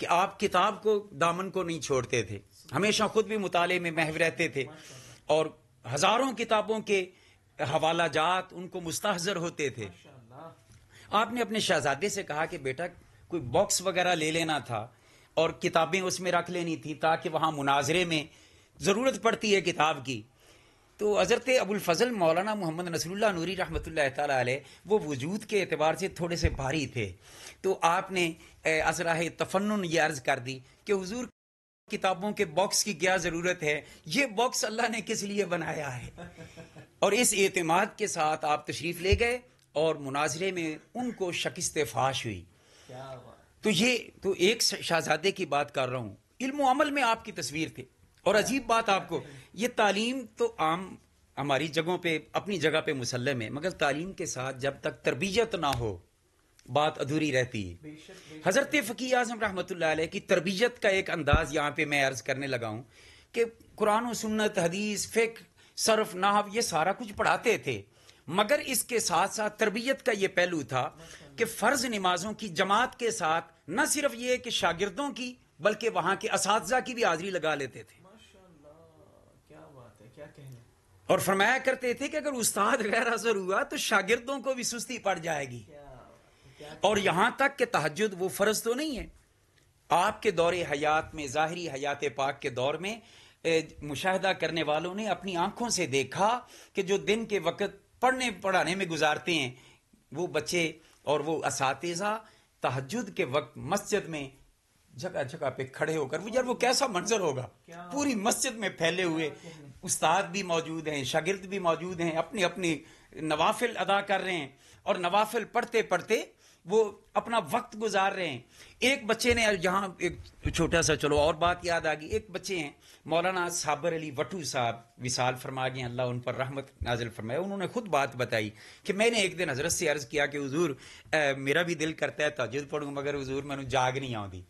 کہ آپ کتاب کو دامن کو نہیں چھوڑتے تھے، ہمیشہ خود بھی مطالعے میں محو رہتے تھے، اور ہزاروں کتابوں کے حوالہ جات ان کو مستحضر ہوتے تھے۔ آپ نے اپنے شہزادے سے کہا کہ بیٹا کوئی باکس وغیرہ لے لینا تھا اور کتابیں اس میں رکھ لینی تھی تاکہ وہاں مناظرے میں ضرورت پڑتی ہے کتاب کی۔ تو حضرت ابو الفضل مولانا محمد نصر اللہ نوری رحمۃ اللہ تعالیٰ علیہ وہ وجود کے اعتبار سے تھوڑے سے بھاری تھے، تو آپ نے ازراہ تفنن یہ عرض کر دی کہ حضور کتابوں کے باکس کی کیا ضرورت ہے، یہ باکس اللہ نے کس لیے بنایا ہے۔ اور اس اعتماد کے ساتھ آپ تشریف لے گئے اور مناظرے میں ان کو شکست فاش ہوئی۔ تو یہ تو ایک شہزادے کی بات کر رہا ہوں، علم و عمل میں آپ کی تصویر تھے۔ اور عجیب بات آپ کو، یہ تعلیم تو عام ہماری جگہوں پہ اپنی جگہ پہ مسلم ہے، مگر تعلیم کے ساتھ جب تک تربیت نہ ہو بات ادھوری رہتی ہے۔ حضرت فقی اعظم رحمۃ اللہ علیہ کی تربیت کا ایک انداز یہاں پہ میں عرض کرنے لگا ہوں کہ قرآن و سنت، حدیث، فقہ، صرف، نحو یہ سارا کچھ پڑھاتے تھے، مگر اس کے ساتھ ساتھ تربیت کا یہ پہلو تھا کہ فرض نمازوں کی جماعت کے ساتھ نہ صرف یہ کہ شاگردوں کی بلکہ وہاں کے اساتذہ کی بھی حاضری لگا لیتے تھے۔ اور فرمایا کرتے تھے کہ اگر استاد غیر حاضر ہوا تو شاگردوں کو بھی سستی پڑ جائے گی۔ اور یہاں تک کہ تہجد وہ فرض تو نہیں ہے، آپ کے دور حیات میں، ظاہری حیات پاک کے دور میں مشاہدہ کرنے والوں نے اپنی آنکھوں سے دیکھا کہ جو دن کے وقت پڑھنے پڑھانے میں گزارتے ہیں وہ بچے اور وہ اساتذہ تہجد کے وقت مسجد میں جگہ جگہ پہ کھڑے ہو کر وہ کیسا منظر ہوگا، پوری مسجد میں پھیلے ہوئے، استاد بھی موجود ہیں، شاگرد بھی موجود ہیں، اپنی اپنی نوافل ادا کر رہے ہیں، اور نوافل پڑھتے پڑھتے وہ اپنا وقت گزار رہے ہیں. ایک بچے نے یہاں ایک چھوٹا سا چلو اور بات یاد آ گئی. ایک بچے ہیں مولانا صابر علی وٹو صاحب وصال فرما گئے، اللہ ان پر رحمت نازل فرمائے. انہوں نے خود بات بتائی کہ میں نے ایک دن حضرت سے عرض کیا کہ حضور میرا بھی دل کرتا ہے تہجد پڑھوں مگر حضور میں نے جاگ نہیں آؤں دی.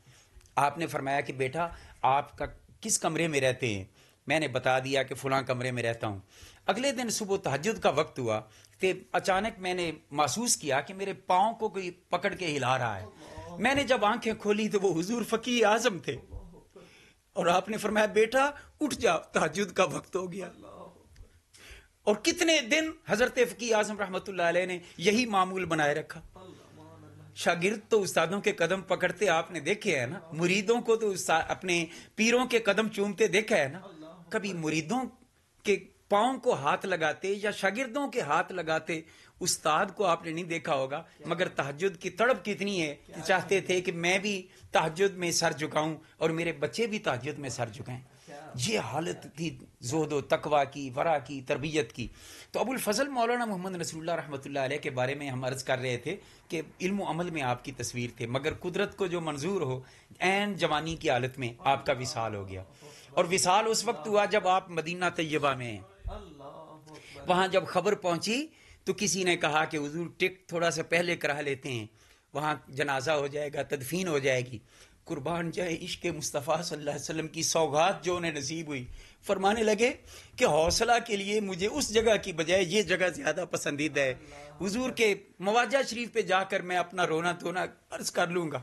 آپ نے فرمایا کہ بیٹا آپ کا کس کمرے میں رہتے ہیں؟ میں نے بتا دیا کہ فلاں کمرے میں رہتا ہوں. اگلے دن صبح تہجد کا وقت ہوا کہ اچانک میں نے محسوس کیا کہ میرے پاؤں کو کوئی پکڑ کے ہلا رہا ہے. میں نے جب آنکھیں کھولی تو وہ حضور فقیہ اعظم تھے اور آپ نے فرمایا بیٹا اٹھ جا تہجد کا وقت ہو گیا. اور کتنے دن حضرت فقیہ اعظم رحمۃ اللہ علیہ نے یہی معمول بنائے رکھا. شاگرد تو استادوں کے قدم پکڑتے آپ نے دیکھے ہیں نا، مریدوں کو تو اپنے پیروں کے قدم چومتے دیکھا ہے نا. کبھی مریدوں کے پاؤں کو ہاتھ لگاتے یا شاگردوں کے ہاتھ لگاتے استاد کو آپ نے نہیں دیکھا ہوگا. مگر تہجد کی تڑپ کتنی ہے کہ چاہتے تھے کہ میں بھی تہجد میں سر جھکاؤں اور میرے بچے بھی تہجد میں سر جھکائیں. یہ حالت تھی زہد و تقوی کی، ورع کی، تربیت کی. تو ابو الفضل مولانا محمد رسول اللہ رحمۃ اللہ علیہ کے بارے میں ہم عرض کر رہے تھے کہ علم و عمل میں آپ کی تصویر تھے، مگر قدرت کو جو منظور ہو عین جوانی کی حالت میں آپ کا وصال ہو گیا. اور وصال اس وقت ہوا جب آپ مدینہ طیبہ میں ہیں. وہاں جب خبر پہنچی تو کسی نے کہا کہ حضور ٹکٹ تھوڑا سا پہلے کرا لیتے ہیں، وہاں جنازہ ہو جائے گا، تدفین ہو جائے گی. قربان جائے عشق مصطفیٰ صلی اللہ علیہ وسلم کی سوغات جو انہیں نصیب ہوئی. فرمانے لگے کہ حوصلہ کے لیے مجھے اس جگہ کی بجائے یہ جگہ زیادہ پسندیدہ ہے. حضور کے مواجہ شریف پہ جا کر میں اپنا رونا دھونا عرض کر لوں گا.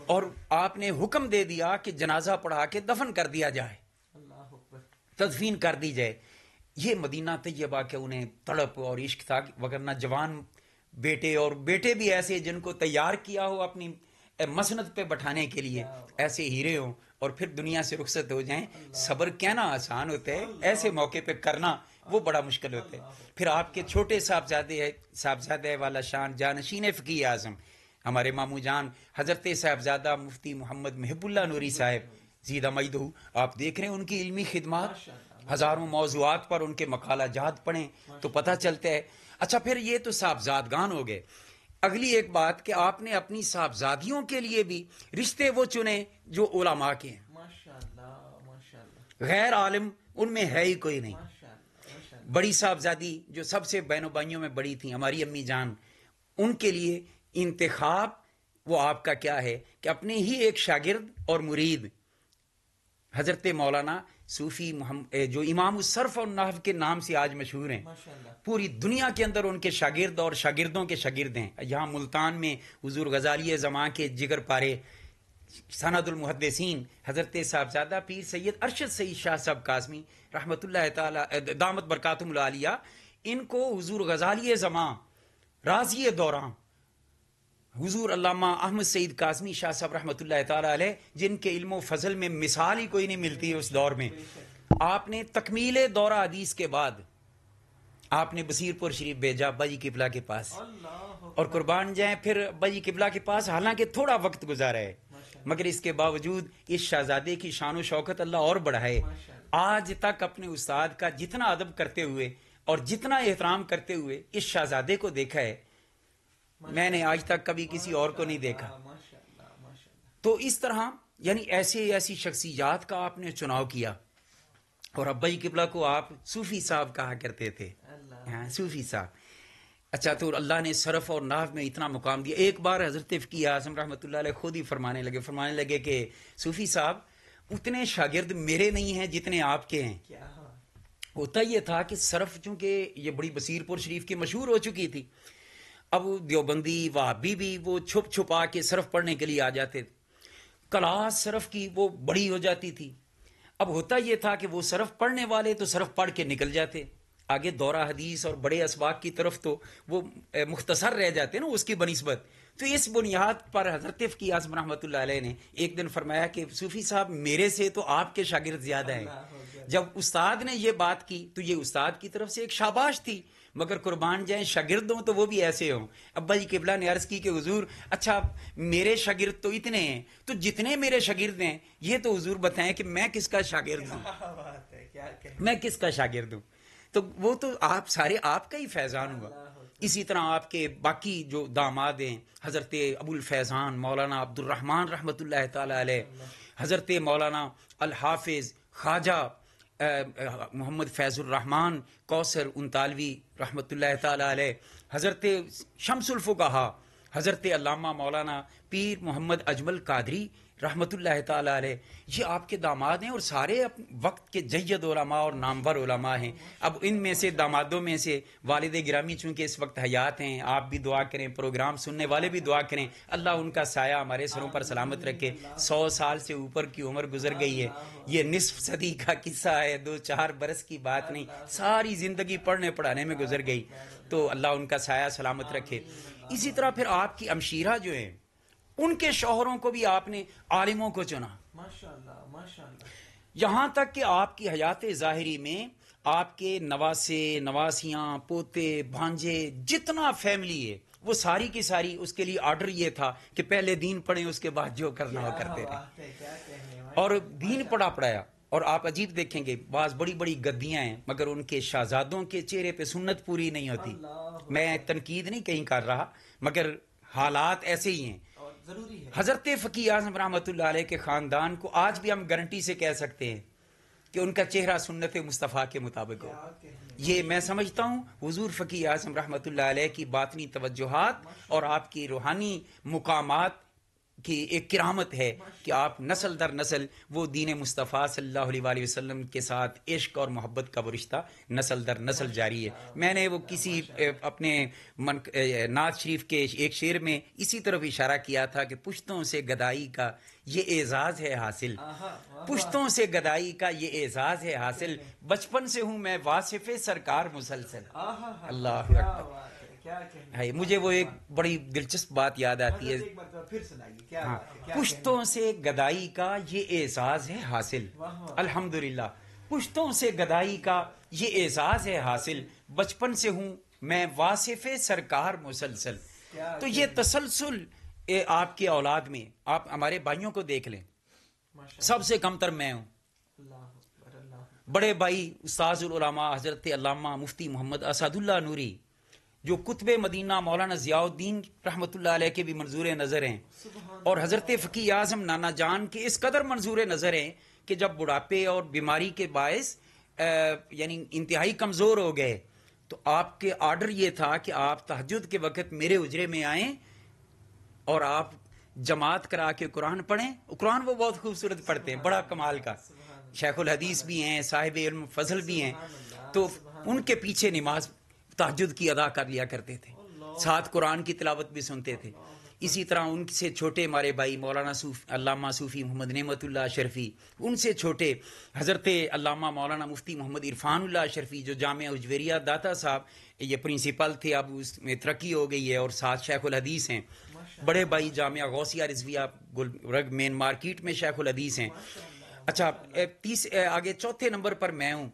اور آپ نے حکم دے دیا کہ جنازہ پڑھا کے دفن کر دیا جائے، تدفین کر دی جائے. یہ مدینہ طیبہ کے انہیں تڑپ اور عشق تھا، وگرنہ جوان بیٹے اور بیٹے بھی ایسے جن کو تیار کیا ہو اپنی مسند پہ بٹھانے کے لیے، ایسے ہیرے ہوں اور پھر دنیا سے رخصت ہو جائیں. صبر کہنا آسان ہوتا ہے، ایسے موقع پہ کرنا وہ بڑا مشکل ہوتا ہے. پھر آپ کے چھوٹے صاحبزادے والا شان جانشین فقیہ اعظم ہمارے ماموں جان حضرت صاحبزادہ مفتی محمد محب اللہ نوری صاحب زیدہ مجدہ، آپ دیکھ رہے ہیں ان کی علمی خدمات، ہزاروں موضوعات پر ان کے مقالہ جات پڑھیں تو پتہ چلتا ہے. اچھا پھر یہ تو صاحبزادگان ہو گئے. اگلی ایک بات کہ آپ نے اپنی صاحبزادیوں کے لیے بھی رشتے وہ چنے جو علماء کے ہیں. غیر عالم ان میں ہے ہی کوئی نہیں. بڑی صاحبزادی جو سب سے بہنوں بھائیوں میں بڑی تھیں ہماری امی جان، ان کے لیے انتخاب وہ آپ کا کیا ہے کہ اپنے ہی ایک شاگرد اور مرید حضرت مولانا صوفی جو امام الصرف اور نحو کے نام سے آج مشہور ہیں، پوری دنیا کے اندر ان کے شاگرد اور شاگردوں کے شاگرد ہیں. یہاں ملتان میں حضور غزالی زماں کے جگر پارے سند المحدثین حضرت صاحبزادہ پیر سید ارشد سید شاہ صاحب قاسمی رحمۃ اللہ تعالی دامت برکاتہم العالیہ، ان کو حضور غزالی زماں راضی دوراں حضور علامہ احمد سعید قاسمی شاہ صاحب رحمۃ اللہ تعالی علیہ، جن کے علم و فضل میں مثال ہی کوئی نہیں ملتی اس دور میں، آپ نے تکمیل دورہ حدیث کے بعد آپ نے بصیر پور شریف بھیجا ابا جی قبلہ کے پاس. اور قربان جائیں پھر ابا جی قبلہ کے پاس حالانکہ تھوڑا وقت گزارا ہے، مگر اس کے باوجود اس شہزادے کی شان و شوکت اللہ اور بڑھائے. آج تک اپنے استاد کا جتنا ادب کرتے ہوئے اور جتنا احترام کرتے ہوئے اس شہزادے کو دیکھا ہے میں نے آج تک کبھی کسی اور کو نہیں دیکھا. تو اس طرح یعنی ایسی شخصیات کا آپ نے چناؤ کیا. اور ابا جی قبلہ کو آپ صوفی صاحب کہا کرتے تھے. ہاں صوفی صاحب. اچھا تو اللہ نے صرف اور نحو میں اتنا مقام دیا. ایک بار حضرت فقیہ اعظم رحمۃ اللہ علیہ خود ہی فرمانے لگے کہ صوفی صاحب اتنے شاگرد میرے نہیں ہیں جتنے آپ کے ہیں. ہوتا یہ تھا کہ صرف چونکہ یہ بڑی بصیر پور شریف کی مشہور ہو چکی تھی، اب دیوبندی وہابی بھی وہ چھپ چھپا کے صرف پڑھنے کے لیے آ جاتے تھے. کلاس صرف کی وہ بڑی ہو جاتی تھی. اب ہوتا یہ تھا کہ وہ صرف پڑھنے والے تو صرف پڑھ کے نکل جاتے، آگے دورہ حدیث اور بڑے اسباق کی طرف تو وہ مختصر رہ جاتے نا اس کی بنسبت. تو اس بنیاد پر حضرت فقیہ اعظم رحمۃ اللہ علیہ نے ایک دن فرمایا کہ صوفی صاحب میرے سے تو آپ کے شاگرد زیادہ ہیں. جب استاد نے یہ بات کی تو یہ استاد کی طرف سے ایک شاباش تھی، مگر قربان جائیں شاگرد ہوں تو وہ بھی ایسے ہوں. ابا جی قبلہ نے عرض کی کہ حضور اچھا میرے شاگرد تو اتنے ہیں، تو جتنے میرے شاگرد ہیں یہ تو حضور بتائیں کہ میں کس کا شاگرد ہوں، میں کس کا شاگرد ہوں. تو وہ تو آپ سارے آپ کا ہی فیضان ہوا. اسی طرح آپ کے باقی جو داماد ہیں حضرت ابو الفیضان مولانا عبد الرحمن رحمۃ اللہ تعالی علیہ، حضرت مولانا الحافظ خواجہ محمد فیض الرحمن کوثر انطالوی رحمۃ اللہ تعالی علیہ، حضرت شمس الفقہا حضرت علامہ مولانا پیر محمد اجمل قادری رحمۃ اللہ تعالی علیہ، یہ آپ کے داماد ہیں اور سارے وقت کے جید علماء اور نامور علماء ہیں۔ اب ان میں سے دامادوں میں سے والد گرامی چونکہ اس وقت حیات ہیں، آپ بھی دعا کریں، پروگرام سننے والے بھی دعا کریں، اللہ ان کا سایہ ہمارے سروں پر سلامت رکھے۔ 100 سال سے اوپر کی عمر گزر گئی ہے، یہ نصف صدی کا قصہ ہے، 2-4 برس کی بات نہیں، ساری زندگی پڑھنے پڑھانے میں گزر گئی، تو اللہ ان کا سایہ سلامت رکھے۔ اسی طرح پھر آپ کی امشیرہ جو ہیں، ان کے شوہروں کو بھی آپ نے عالموں کو چنا، ماشاءاللہ ماشاءاللہ، یہاں تک کہ آپ کی حیات ظاہری میں آپ کے نواسے نواسیاں پوتے بھانجے جتنا فیملی ہے وہ ساری کی ساری اس کے لیے آرڈر یہ تھا کہ پہلے دین پڑھیں، اس کے بعد جو کرنا ہو کرتے رہیں، اور دین پڑھایا۔ اور آپ عجیب دیکھیں گے بعض بڑی بڑی گدیاں ہیں مگر ان کے شہزادوں کے چہرے پہ سنت پوری نہیں ہوتی۔ میں تنقید نہیں کہیں کر رہا مگر حالات ایسے ہی ہیں۔ ضروری ہے۔ حضرت فقی اعظم رحمۃ اللہ علیہ کے خاندان کو آج بھی ہم گارنٹی سے کہہ سکتے ہیں کہ ان کا چہرہ سنت مصطفیٰ کے مطابق ہو۔ یہ میں سمجھتا ہوں حضور فقی اعظم رحمۃ اللہ علیہ کی باطنی توجہات اور آپ کی روحانی مقامات کی ایک کرامت ہے کہ آپ نسل در نسل وہ دین مصطفیٰ صلی اللہ علیہ وآلہ وسلم کے ساتھ عشق اور محبت کا وہ رشتہ نسل در نسل جاری ہے۔ میں نے وہ کسی اپنے نعت شریف کے ایک شعر میں اسی طرف اشارہ کیا تھا کہ پشتوں سے گدائی کا یہ اعزاز ہے حاصل، پشتوں سے گدائی کا یہ اعزاز ہے حاصل، بچپن سے ہوں میں واصف سرکار مسلسل۔ اللہ اکبر، مجھے وہ ایک بڑی دلچسپ بات یاد آتی ہے، پشتوں سے گدائی کا یہ اعزاز ہے حاصل، الحمدللہ پشتوں سے گدائی کا یہ اعزاز ہے حاصل، بچپن سے ہوں میں واصف سرکار مسلسل۔ تو یہ تسلسل آپ کے اولاد میں، آپ ہمارے بھائیوں کو دیکھ لیں، سب سے کم تر میں ہوں، بڑے بھائی استاذ العلماء حضرت علامہ مفتی محمد اسد اللہ نوری جو کتب مدینہ مولانا ضیاء الدین رحمۃ اللہ علیہ کے بھی منظور نظر ہیں، اور حضرت فقی اعظم نانا جان کے اس قدر منظور نظر ہیں کہ جب بڑھاپے اور بیماری کے باعث یعنی انتہائی کمزور ہو گئے تو آپ کے آرڈر یہ تھا کہ آپ تہجد کے وقت میرے حجرے میں آئیں اور آپ جماعت کرا کے قرآن پڑھیں۔ قرآن وہ بہت خوبصورت پڑھتے ہیں، بڑا کمال کا، شیخ الحدیث بھی ہیں، صاحب علم فضل بھی ہیں، تو ان کے پیچھے نماز تہجد کی ادا کر لیا کرتے تھے، ساتھ قرآن کی تلاوت بھی سنتے تھے۔ اسی طرح ان سے چھوٹے ہمارے بھائی مولانا علامہ صوفی محمد نعمت اللہ اشرفی، ان سے چھوٹے حضرت علامہ مولانا مفتی محمد عرفان اللہ اشرفی جو جامعہ اجویریہ داتا صاحب یہ پرنسپل تھے، اب اس میں ترقی ہو گئی ہے، اور ساتھ شیخ الحدیث ہیں۔ بڑے بھائی جامعہ غوثیہ رضویہ گلبرگ مین مارکیٹ میں شیخ الحدیث ہیں۔ اچھا آگے چوتھے نمبر پر میں ہوں،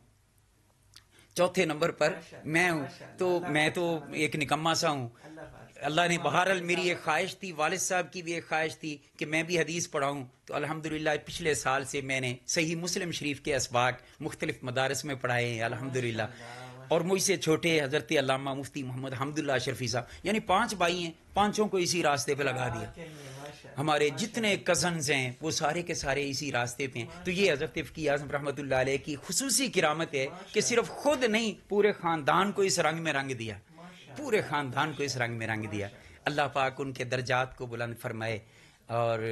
چوتھے نمبر پر میں ہوں، تو میں تو ایک نکما سا ہوں۔ اللہ نے بہرحال میری ایک خواہش تھی، والد صاحب کی بھی ایک خواہش تھی کہ میں بھی حدیث پڑھاؤں، تو الحمدللہ پچھلے سال سے میں نے صحیح مسلم شریف کے اسباق مختلف مدارس میں پڑھائے ہیں الحمدللہ۔ اور مجھ سے چھوٹے حضرت علامہ مفتی محمد حمد اللہ اشرفی صاحب، یعنی 5 بھائی ہیں، 5 کو اسی راستے پہ لگا دیا۔ ہمارے جتنے کزنز ہیں وہ سارے کے سارے اسی راستے پہ ہیں۔ تو یہ حضرت فقی اعظم رحمۃ اللہ علیہ کی خصوصی کرامت ہے کہ صرف خود نہیں پورے خاندان کو اس رنگ میں رنگ دیا، پورے خاندان کو اس رنگ میں رنگ دیا۔ اللہ پاک ان کے درجات کو بلند فرمائے، اور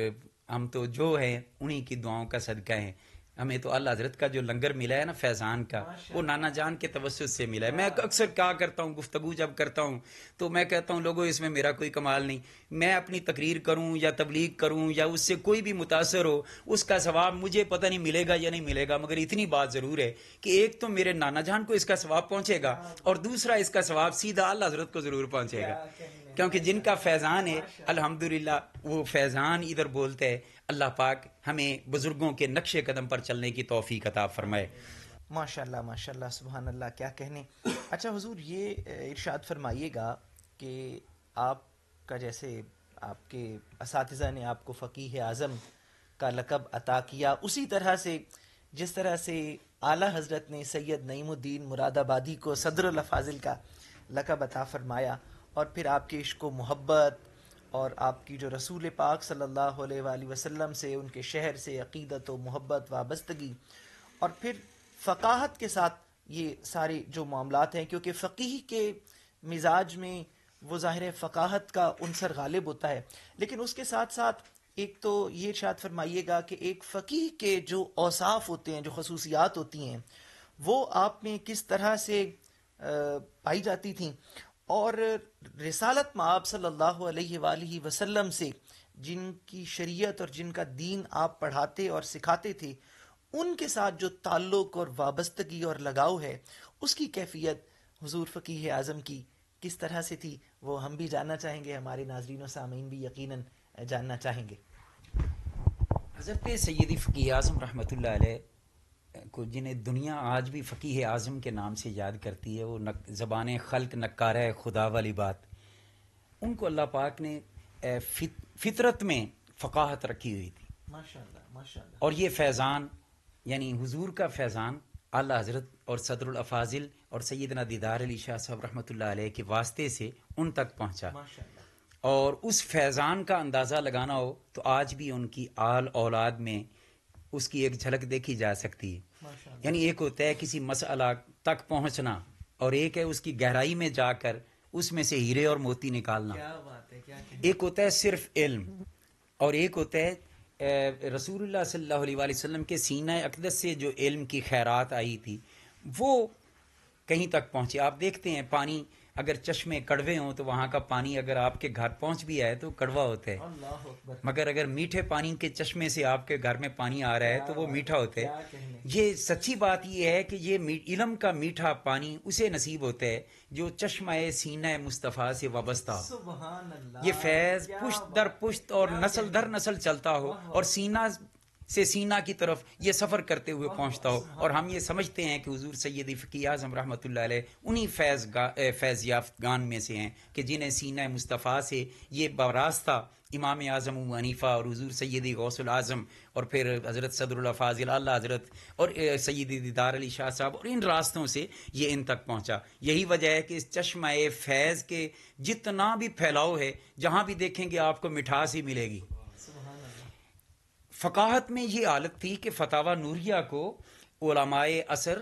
ہم تو جو ہیں انہی کی دعاؤں کا صدقہ ہیں۔ ہمیں تو اللہ حضرت کا جو لنگر ملا ہے نا فیضان کا، وہ نانا جان کے توسط سے ملا ہے۔ میں اکثر کہا کرتا ہوں، گفتگو جب کرتا ہوں تو میں کہتا ہوں لوگوں اس میں میرا کوئی کمال نہیں، میں اپنی تقریر کروں یا تبلیغ کروں یا اس سے کوئی بھی متاثر ہو، اس کا ثواب مجھے پتہ نہیں ملے گا یا نہیں ملے گا، مگر اتنی بات ضرور ہے کہ ایک تو میرے نانا جان کو اس کا ثواب پہنچے گا، اور دوسرا اس کا ثواب سیدھا اللہ حضرت کو ضرور پہنچے گا، کیونکہ جن کا فیضان ہے الحمدللہ وہ فیضان ادھر بولتے ہیں۔ اللہ پاک ہمیں بزرگوں کے نقش قدم پر چلنے کی توفیق عطا فرمائے۔ ماشاءاللہ ماشاءاللہ، سبحان اللہ، کیا کہنے۔ اچھا حضور، یہ ارشاد فرمائیے گا کہ آپ کا جیسے آپ کے اساتذہ نے آپ کو فقیہ اعظم کا لقب عطا کیا، اسی طرح سے جس طرح سے اعلیٰ حضرت نے سید نعیم الدین مراد آبادی کو صدر الافاضل کا لقب عطا فرمایا، اور پھر آپ کے عشق و محبت اور آپ کی جو رسول پاک صلی اللہ علیہ وآلہ وسلم سے، ان کے شہر سے عقیدت و محبت وابستگی، اور پھر فقاہت کے ساتھ یہ سارے جو معاملات ہیں، کیونکہ فقیہ کے مزاج میں وہ ظاہر فقاہت کا عنصر غالب ہوتا ہے، لیکن اس کے ساتھ ساتھ ایک تو یہ ارشاد فرمائیے گا کہ ایک فقیہ کے جو اوصاف ہوتے ہیں، جو خصوصیات ہوتی ہیں، وہ آپ میں کس طرح سے پائی جاتی تھیں، اور رسالت مآب صلی اللہ علیہ وآلہ وسلم سے جن کی شریعت اور جن کا دین آپ پڑھاتے اور سکھاتے تھے، ان کے ساتھ جو تعلق اور وابستگی اور لگاؤ ہے، اس کی کیفیت حضور فقیہ اعظم کی کس طرح سے تھی، وہ ہم بھی جاننا چاہیں گے، ہمارے ناظرین و سامعین بھی یقیناً جاننا چاہیں گے۔ حضرت سیدی فقیہ اعظم رحمۃ اللہ علیہ کو جنہیں دنیا آج بھی فقیہ اعظم کے نام سے یاد کرتی ہے، وہ زبان خلق نکارہ خدا والی بات، ان کو اللہ پاک نے فطرت میں فقاہت رکھی ہوئی تھی، ماشاءاللہ ماشاءاللہ۔ اور یہ فیضان یعنی حضور کا فیضان اعلیٰ حضرت اور صدر الافاضل اور سیدنا دیدار علی شاہ صاحب رحمۃ اللہ علیہ کے واسطے سے ان تک پہنچا، ماشاءاللہ۔ اور اس فیضان کا اندازہ لگانا ہو تو آج بھی ان کی آل اولاد میں اس کی ایک جھلک دیکھی جا سکتی ہے۔ یعنی ایک ہوتا ہے کسی مسئلہ تک پہنچنا، اور ایک ہے اس کی گہرائی میں جا کر اس میں سے ہیرے اور موتی نکالنا۔ کیا بات ہے، کیا ایک ہوتا ہے صرف علم، اور ایک ہوتا ہے رسول اللہ صلی اللہ علیہ وآلہ وسلم کے سینہ اقدس سے جو علم کی خیرات آئی تھی وہ کہیں تک پہنچے۔ آپ دیکھتے ہیں پانی اگر چشمے کڑوے ہوں تو وہاں کا پانی اگر آپ کے گھر پہنچ بھی آئے تو کڑوا ہوتا ہے، اللہ اکبر۔ مگر اگر میٹھے پانی کے چشمے سے آپ کے گھر میں پانی آ رہا ہے تو وہ میٹھا ہوتا ہے۔ یہ سچی بات یہ ہے کہ یہ علم کا میٹھا پانی اسے نصیب ہوتا ہے جو چشمہ سینہ مصطفیٰ سے وابستہ ہو، سبحان اللہ۔ یہ فیض پشت در پشت اور نسل در نسل چلتا ہو، اور سینہ سے سینہ کی طرف یہ سفر کرتے ہوئے پہنچتا ہو، اور ہم یہ سمجھتے ہیں کہ حضور سیدی فقیہ اعظم رحمۃ اللہ علیہ انہی فیض یافتگان میں سے ہیں کہ جنہیں سینہ مصطفیٰ سے یہ براستہ امام اعظم ابو حنیفہ اور حضور سیدی غوث العظم اور پھر حضرت صدر الافاضل اعلیٰ حضرت اور سیدی دیدار علی شاہ صاحب، اور ان راستوں سے یہ ان تک پہنچا۔ یہی وجہ ہے کہ اس چشمہ فیض کے جتنا بھی پھیلاؤ ہے، جہاں بھی دیکھیں گے آپ کو مٹھاس ہی ملے گی۔ فقاہت میں یہ حالت تھی کہ فتاوی نوریہ کو علماء عصر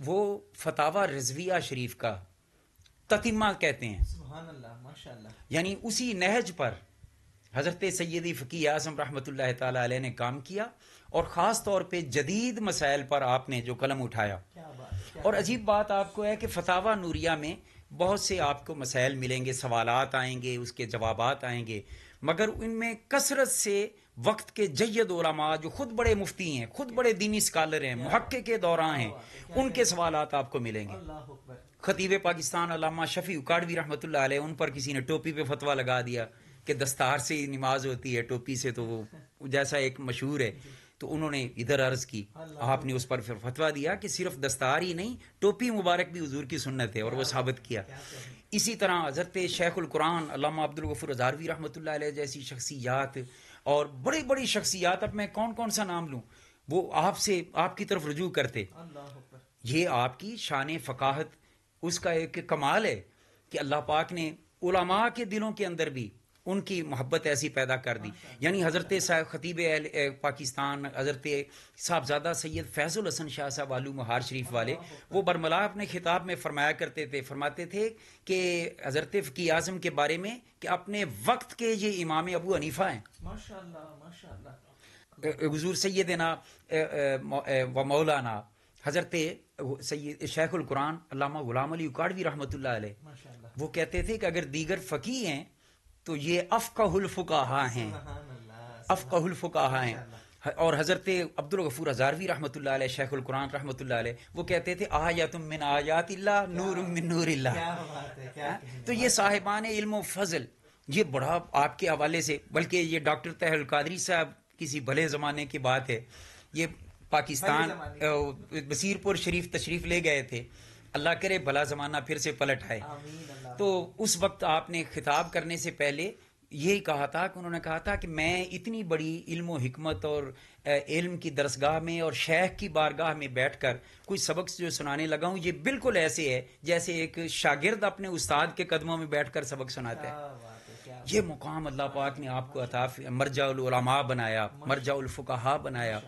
وہ فتاوی رضویہ شریف کا تتمہ کہتے ہیں، سبحان اللہ ماشاءاللہ۔ یعنی اسی نہج پر حضرت سیدی فقیہ اعظم رحمۃ اللہ تعالی علیہ نے کام کیا، اور خاص طور پہ جدید مسائل پر آپ نے جو قلم اٹھایا۔ اور عجیب بات آپ کو ہے کہ فتاوی نوریہ میں بہت سے آپ کو مسائل ملیں گے، سوالات آئیں گے، اس کے جوابات آئیں گے، مگر ان میں کثرت سے وقت کے جید علماء جو خود بڑے مفتی ہیں، خود بڑے دینی اسکالر ہیں، محقق کے دوران ہیں، ان کے سوالات آپ کو ملیں گے۔ خطیب پاکستان علامہ شفیع اکاڑوی رحمۃ اللہ علیہ، ان پر کسی نے ٹوپی پہ فتویٰ لگا دیا کہ دستار سے ہی نماز ہوتی ہے، ٹوپی سے تو وہ جیسا ایک مشہور ہے، تو انہوں نے ادھر عرض کی، آپ نے اس پر پھر فتویٰ دیا کہ صرف دستار ہی نہیں، ٹوپی مبارک بھی حضور کی سنت ہے، اور وہ ثابت کیا۔ اسی طرح حضرت شیخ القرآن علامہ عبدالغفور ہزاروی رحمۃ اللہ علیہ جیسی شخصیات اور بڑی بڑی شخصیات، اب میں کون سا نام لوں، وہ آپ کی طرف رجوع کرتے۔ یہ آپ کی شان فقاہت، اس کا ایک کمال ہے کہ اللہ پاک نے علماء کے دلوں کے اندر بھی ان کی محبت ایسی پیدا کر دی۔ یعنی حضرت خطیب پاکستان حضرت صاحبزادہ سید فیض الحسن شاہ صاحب علو مہار شریف والے، وہ برملا اپنے خطاب میں فرماتے تھے کہ حضرت فقیہ اعظم کے بارے میں کہ اپنے وقت کے یہ امام ابو حنیفہ ہیں۔ حضور سیدنا و مولانا حضرت سید شیخ القرآن علامہ غلام علی اکاڑوی رحمۃ اللہ علیہ، وہ کہتے تھے کہ اگر دیگر فقیہ ہیں تو یہ افقہ الفقہاء ہیں، افقہ الفقہاء ہیں۔ اور حضرت عبدالغفور ہزاروی رحمۃ اللہ علیہ، شیخ القرآن رحمۃ اللہ علیہ، وہ کہتے تھے آیات من آیات اللہ، نور من نور اللہ۔ تو یہ صاحبان علم و فضل، یہ بڑا آپ کے حوالے سے، بلکہ یہ ڈاکٹر طاہر القادری صاحب کسی بھلے زمانے کی بات ہے، یہ پاکستان بصیر پور شریف تشریف لے گئے تھے، اللہ کرے بھلا زمانہ پھر سے پلٹ آئے۔ تو اس وقت آپ نے خطاب کرنے سے پہلے یہی کہا تھا کہ انہوں نے کہا تھا کہ میں اتنی بڑی علم و حکمت اور علم کی درسگاہ میں اور شیخ کی بارگاہ میں بیٹھ کر کوئی سبق جو سنانے لگا ہوں، یہ بالکل ایسے ہے جیسے ایک شاگرد اپنے استاد کے قدموں میں بیٹھ کر سبق سناتا ہے۔ یہ مقام اللہ پاک نے آپ کو عطا، مرجع العلماء بنایا، مرجع الفقہاء بنایا،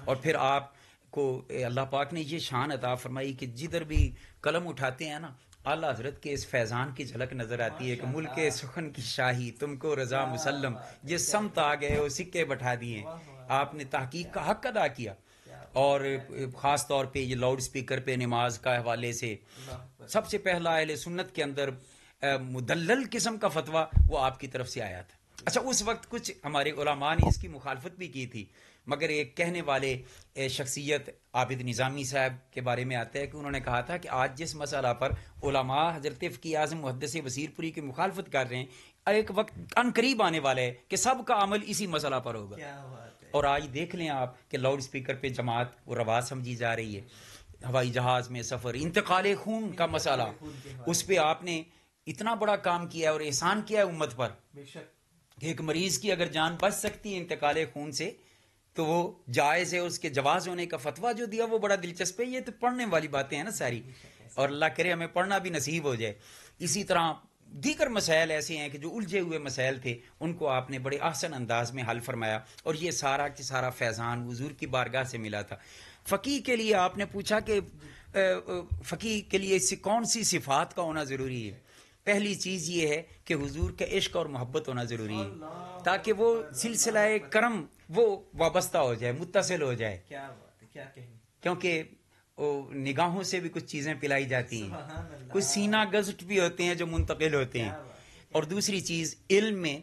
اور پھر آپ کو اللہ پاک نے یہ شان عطا فرمائی کہ جدھر بھی قلم اٹھاتے ہیں نا، اعلیٰ حضرت کے اس فیضان کی جھلک نظر آتی ہے کہ ملک سخن کی شاہی تم کو رضا مسلم، جس سمت آ گئے ہو سکے بٹھا دیے۔ آپ نے تحقیق کا حق ادا کیا، اور خاص طور پہ یہ لاؤڈ سپیکر پہ نماز کا حوالے سے سب سے پہلا اہل سنت کے اندر مدلل قسم کا فتویٰ وہ آپ کی طرف سے آیا تھا۔ اچھا، اس وقت کچھ ہمارے علماء نے اس کی مخالفت بھی کی تھی، مگر ایک کہنے والے شخصیت عابد نظامی صاحب کے بارے میں آتا ہے کہ انہوں نے کہا تھا کہ آج جس مسئلہ پر علماء حضرت فقی اعظم محدث وزیر پوری کی مخالفت کر رہے ہیں، ایک وقت ان قریب آنے والا ہے کہ سب کا عمل اسی مسئلہ پر ہوگا۔ اور آج دیکھ لیں آپ کہ لاؤڈ سپیکر پہ جماعت وہ روا سمجھی جا رہی ہے، ہوائی جہاز میں سفر، انتقال خون کا مسئلہ، اس پہ آپ نے اتنا بڑا کام کیا ہے اور احسان کیا ہے امت پر کہ ایک مریض کی اگر جان بچ سکتی ہے انتقال خون سے تو وہ جائز ہے، اس کے جواز ہونے کا فتویٰ جو دیا وہ بڑا دلچسپ ہے۔ یہ تو پڑھنے والی باتیں ہیں نا ساری، اور اللہ کرے ہمیں پڑھنا بھی نصیب ہو جائے۔ اسی طرح دیگر مسائل ایسے ہیں کہ جو الجھے ہوئے مسائل تھے ان کو آپ نے بڑے احسن انداز میں حل فرمایا، اور یہ سارا کہ سارا فیضان حضور کی بارگاہ سے ملا تھا۔ فقیہ کے لیے آپ نے پوچھا کہ فقیہ کے لیے کون سی صفات کا ہونا ضروری ہے؟ پہلی چیز یہ ہے کہ حضور کا عشق اور محبت ہونا ضروری ہے، تاکہ وہ سلسلہ کرم وہ وابستہ ہو جائے، متصل ہو جائے، کیونکہ نگاہوں سے بھی کچھ چیزیں پلائی جاتی ہیں، کچھ سینہ گزٹ بھی ہوتے ہیں جو منتقل ہوتے ہیں۔ اور دوسری چیز علم میں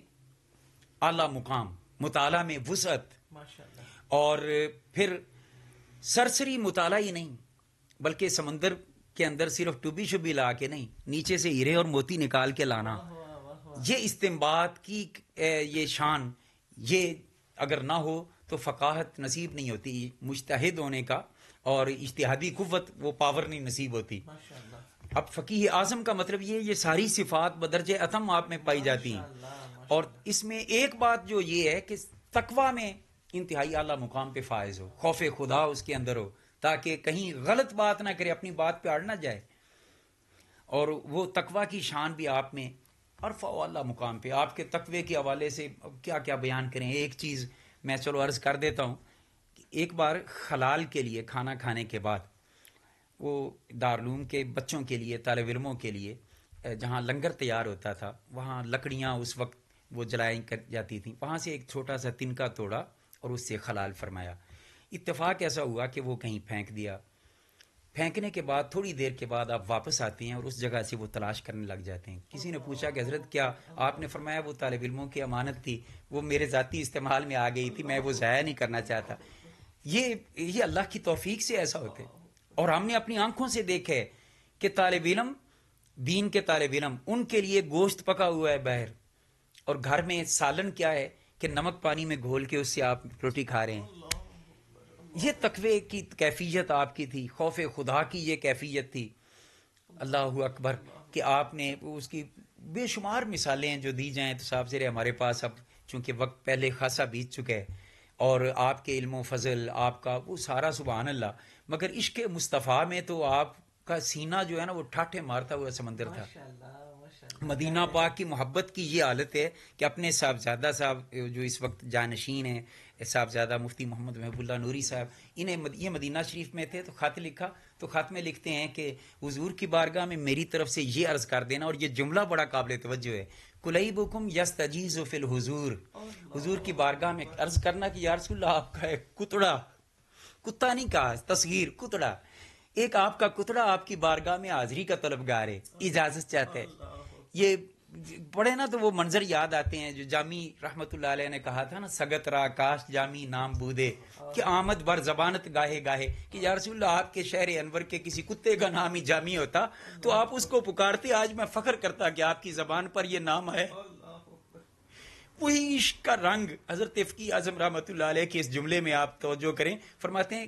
اعلیٰ مقام، مطالعہ میں وسعت، اور پھر سرسری مطالعہ ہی نہیں بلکہ سمندر کے اندر صرف ٹوبی شبی لا کے نہیں، نیچے سے ہیرے اور موتی نکال کے لانا، یہ استنباط کی یہ شان، یہ اگر نہ ہو تو فقاہت نصیب نہیں ہوتی، مجتہد ہونے کا اور اجتہادی قوت وہ پاور نہیں نصیب ہوتی۔ اب فقیہ اعظم کا مطلب یہ ساری صفات بدرجہ اتم آپ میں پائی جاتی ہیں، اور اس میں ایک بات جو یہ ہے کہ تقویٰ میں انتہائی اعلیٰ مقام پہ فائز ہو، خوف خدا اس کے اندر ہو، تاکہ کہیں غلط بات نہ کرے، اپنی بات پہ اڑ نہ جائے، اور وہ تقویٰ کی شان بھی آپ میں عرف و اعلیٰ مقام پہ۔ آپ کے تقوی کے حوالے سے کیا کیا بیان کریں، ایک چیز میں چلو عرض کر دیتا ہوں کہ ایک بار خلال کے لیے کھانا کھانے کے بعد وہ دارالعلوم کے بچوں کے لیے، طالب علموں کے لیے جہاں لنگر تیار ہوتا تھا وہاں لکڑیاں اس وقت وہ جلائی جاتی تھیں، وہاں سے ایک چھوٹا سا تنکا توڑا اور اس سے خلال فرمایا۔ اتفاق ایسا ہوا کہ وہ کہیں پھینک دیا، پھینکنے کے بعد تھوڑی دیر کے بعد آپ واپس آتے ہیں اور اس جگہ سے وہ تلاش کرنے لگ جاتے ہیں۔ کسی نے پوچھا کہ حضرت کیا آپ نے فرمایا وہ طالب علموں کی امانت تھی، وہ میرے ذاتی استعمال میں آ گئی تھی، میں وہ ضائع نہیں کرنا چاہتا۔ یہ اللہ کی توفیق سے ایسا ہوتے، اور ہم نے اپنی آنکھوں سے دیکھا ہے کہ طالب علم، دین کے طالب علم، ان کے لیے گوشت پکا ہوا ہے باہر، اور گھر میں سالن کیا ہے کہ نمک پانی میں گھول کے اس سے آپ روٹی کھا رہے ہیں۔ یہ تقوی کی کیفیت آپ کی تھی، خوف خدا کی یہ کیفیت تھی۔ اللہ اکبر کہ آپ نے اس کی بے شمار مثالیں جو دی جائیں تو صاحب سے ہمارے پاس اب چونکہ وقت پہلے خاصا بیت چکا ہے، اور آپ کے علم و فضل آپ کا وہ سارا سبحان اللہ، مگر عشق مصطفیٰ میں تو آپ کا سینہ جو ہے نا وہ ٹھاٹھے مارتا ہوا سمندر تھا۔ مدینہ پاک کی محبت کی یہ حالت ہے کہ اپنے صاحبزادہ صاحب جو اس وقت جانشین ہیں، صاحبزادہ مفتی محمد محب اللہ نوری صاحب، یہ مدینہ شریف میں تھے تو خط لکھا، تو خط میں لکھتے ہیں کہ حضور کی بارگاہ میں میری طرف سے یہ عرض کر دینا، اور یہ جملہ بڑا قابل توجہ ہے، کلیبکم یستجیز فی الحضور، حضور کی بارگاہ میں عرض کرنا کہ یا رسول اللہ آپ کا ایک کتڑا، کتا نہیں کہا، تصغیر کتڑا، ایک آپ کا کتڑا آپ کی بارگاہ میں حاضری کا طلبگار ہے، اجازت چاہتا ہے۔ یہ پڑھے نا تو وہ منظر یاد آتے ہیں جو جامی رحمت اللہ علیہ نے کہا تھا نا، سگت را کاش جامی نام بودے، کہ آمد بر زبانت گاہے گاہے، کہ یا رسول اللہ آپ کے شہر انور کے کسی کتے کا نام ہی جامی ہوتا تو آپ اس کو پکارتے، آج میں فخر کرتا کہ آپ کی زبان پر یہ نام ہے۔ وہی عشق کا رنگ حضرت فقی اعظم رحمت اللہ علیہ کے اس جملے میں آپ توجہ کریں، فرماتے ہیں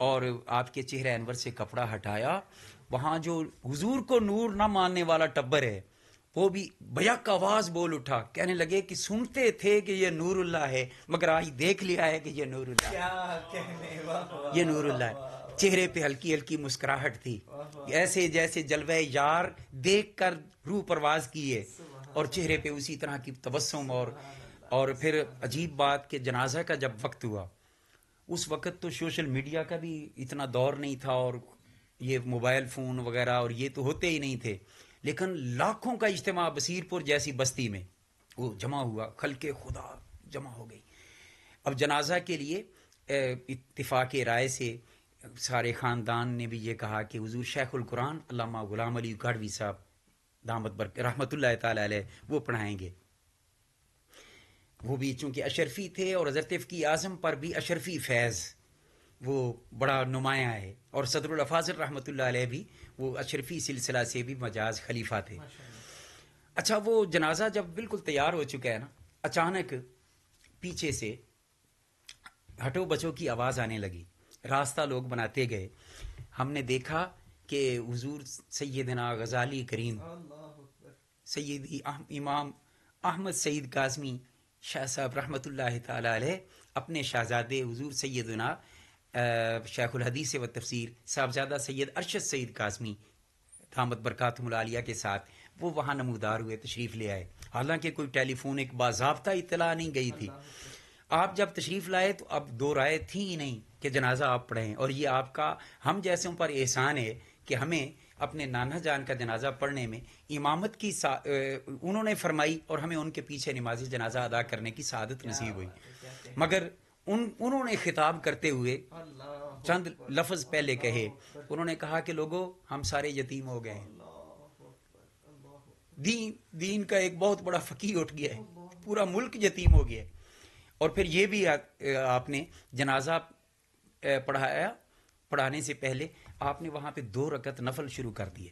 اور آپ کے چہرہ انور سے کپڑا ہٹایا. وہاں جو حضور کو نور نہ ماننے والا ٹبر ہے وہ بھی بیک آواز بول اٹھا, کہنے لگے کہ سنتے تھے کہ یہ نور اللہ ہے مگر آج دیکھ لیا ہے کہ یہ نور اللہ ہے, یہ نور اللہ ہے. چہرے پہ ہلکی ہلکی مسکراہٹ تھی, ایسے جیسے جلوہ یار دیکھ کر روح پرواز کی ہے, اور چہرے پہ اسی طرح کی تبسم. اور پھر عجیب بات کہ جنازہ کا جب وقت ہوا, اس وقت تو سوشل میڈیا کا بھی اتنا دور نہیں تھا اور یہ موبائل فون وغیرہ اور یہ تو ہوتے ہی نہیں تھے, لیکن لاکھوں کا اجتماع بصیر پور جیسی بستی میں وہ جمع ہوا, خلق خدا جمع ہو گئی. اب جنازہ کے لیے اتفاق رائے سے سارے خاندان نے بھی یہ کہا کہ حضور شیخ القرآن علامہ غلام علی گاڑوی صاحب دامت رحمۃ اللہ تعالی علیہ وہ پڑھائیں گے. وہ بھی چونکہ اشرفی تھے اور حضرت فقی اعظم پر بھی اشرفی فیض وہ بڑا نمایاں ہے, اور صدر الافاضل رحمۃ اللہ علیہ بھی وہ اشرفی سلسلہ سے بھی مجاز خلیفہ تھے. اچھا, وہ جنازہ جب بالکل تیار ہو چکا ہے نا, اچانک پیچھے سے ہٹو بچو کی آواز آنے لگی. راستہ لوگ بناتے گئے. ہم نے دیکھا کہ حضور سیدنا غزالی کریم سیدی امام احمد سعید کاظمی شاہ صاحب رحمۃ اللہ تعالی علیہ اپنے شہزادے حضور سیدنا شیخ الحدیث و تفسیر صاحبزادہ سید ارشد سعید کاظمی دامت برکاتہم العالیہ کے ساتھ وہ وہاں نمودار ہوئے, تشریف لے آئے. حالانکہ کوئی ٹیلی فون ایک باضابطہ اطلاع نہیں گئی تھی. آپ جب تشریف لائے تو اب دو رائے تھیں ہی نہیں کہ جنازہ آپ پڑھیں, اور یہ آپ کا ہم جیسوں پر احسان ہے کہ ہمیں اپنے نانا جان کا جنازہ پڑھنے میں امامت کی انہوں نے فرمائی اور ہمیں ان کے پیچھے نماز جنازہ ادا کرنے کی سعادت نصیب ہوئی. مگر انہوں نے خطاب کرتے ہوئے چند لفظ پہلے کہے. انہوں نے کہا کہ لوگوں ہم سارے یتیم ہو گئے ہیں, دین کا ایک بہت بڑا فقیہ اٹھ گیا ہے, پورا ملک یتیم ہو گیا ہے. اور پھر یہ بھی آپ نے جنازہ پڑھانے سے پہلے آپ نے وہاں پہ 2 رکعت نفل شروع کر دیے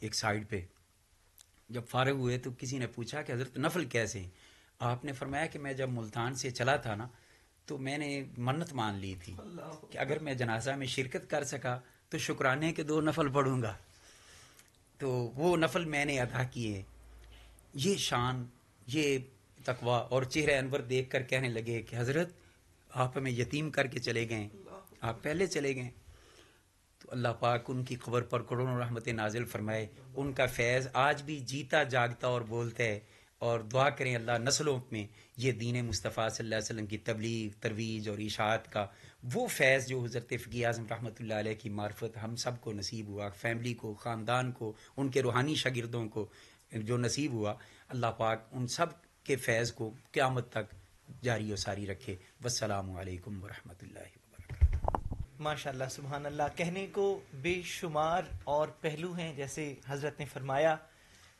ایک سائیڈ پہ. جب فارغ ہوئے تو کسی نے پوچھا کہ حضرت نفل کیسے ہیں؟ آپ نے فرمایا کہ میں جب ملتان سے چلا تھا نا تو میں نے منت مان لی تھی کہ اگر میں جنازہ میں شرکت کر سکا تو شکرانے کے 2 نفل پڑھوں گا, تو وہ نفل میں نے ادا کیے. یہ شان, یہ تقویٰ, اور چہرہ انور دیکھ کر کہنے لگے کہ حضرت آپ ہمیں یتیم کر کے چلے گئے, آپ پہلے چلے گئے. تو اللہ پاک ان کی قبر پر کروڑوں رحمت نازل فرمائے. ان کا فیض آج بھی جیتا جاگتا اور بولتا ہے, اور دعا کریں اللہ نسلوں میں یہ دین مصطفیٰ صلی اللہ علیہ وسلم کی تبلیغ, ترویج اور اشاعت کا وہ فیض جو حضرت فقی اعظم رحمۃ اللہ علیہ کی معرفت ہم سب کو نصیب ہوا, فیملی کو, خاندان کو, ان کے روحانی شاگردوں کو جو نصیب ہوا, اللہ پاک ان سب کے فیض کو قیامت تک جاری و ساری رکھے. والسلام علیکم ورحمۃ اللہ وبرکاتہ. ماشاء اللہ, سبحان اللہ. کہنے کو بے شمار اور پہلو ہیں جیسے حضرت نے فرمایا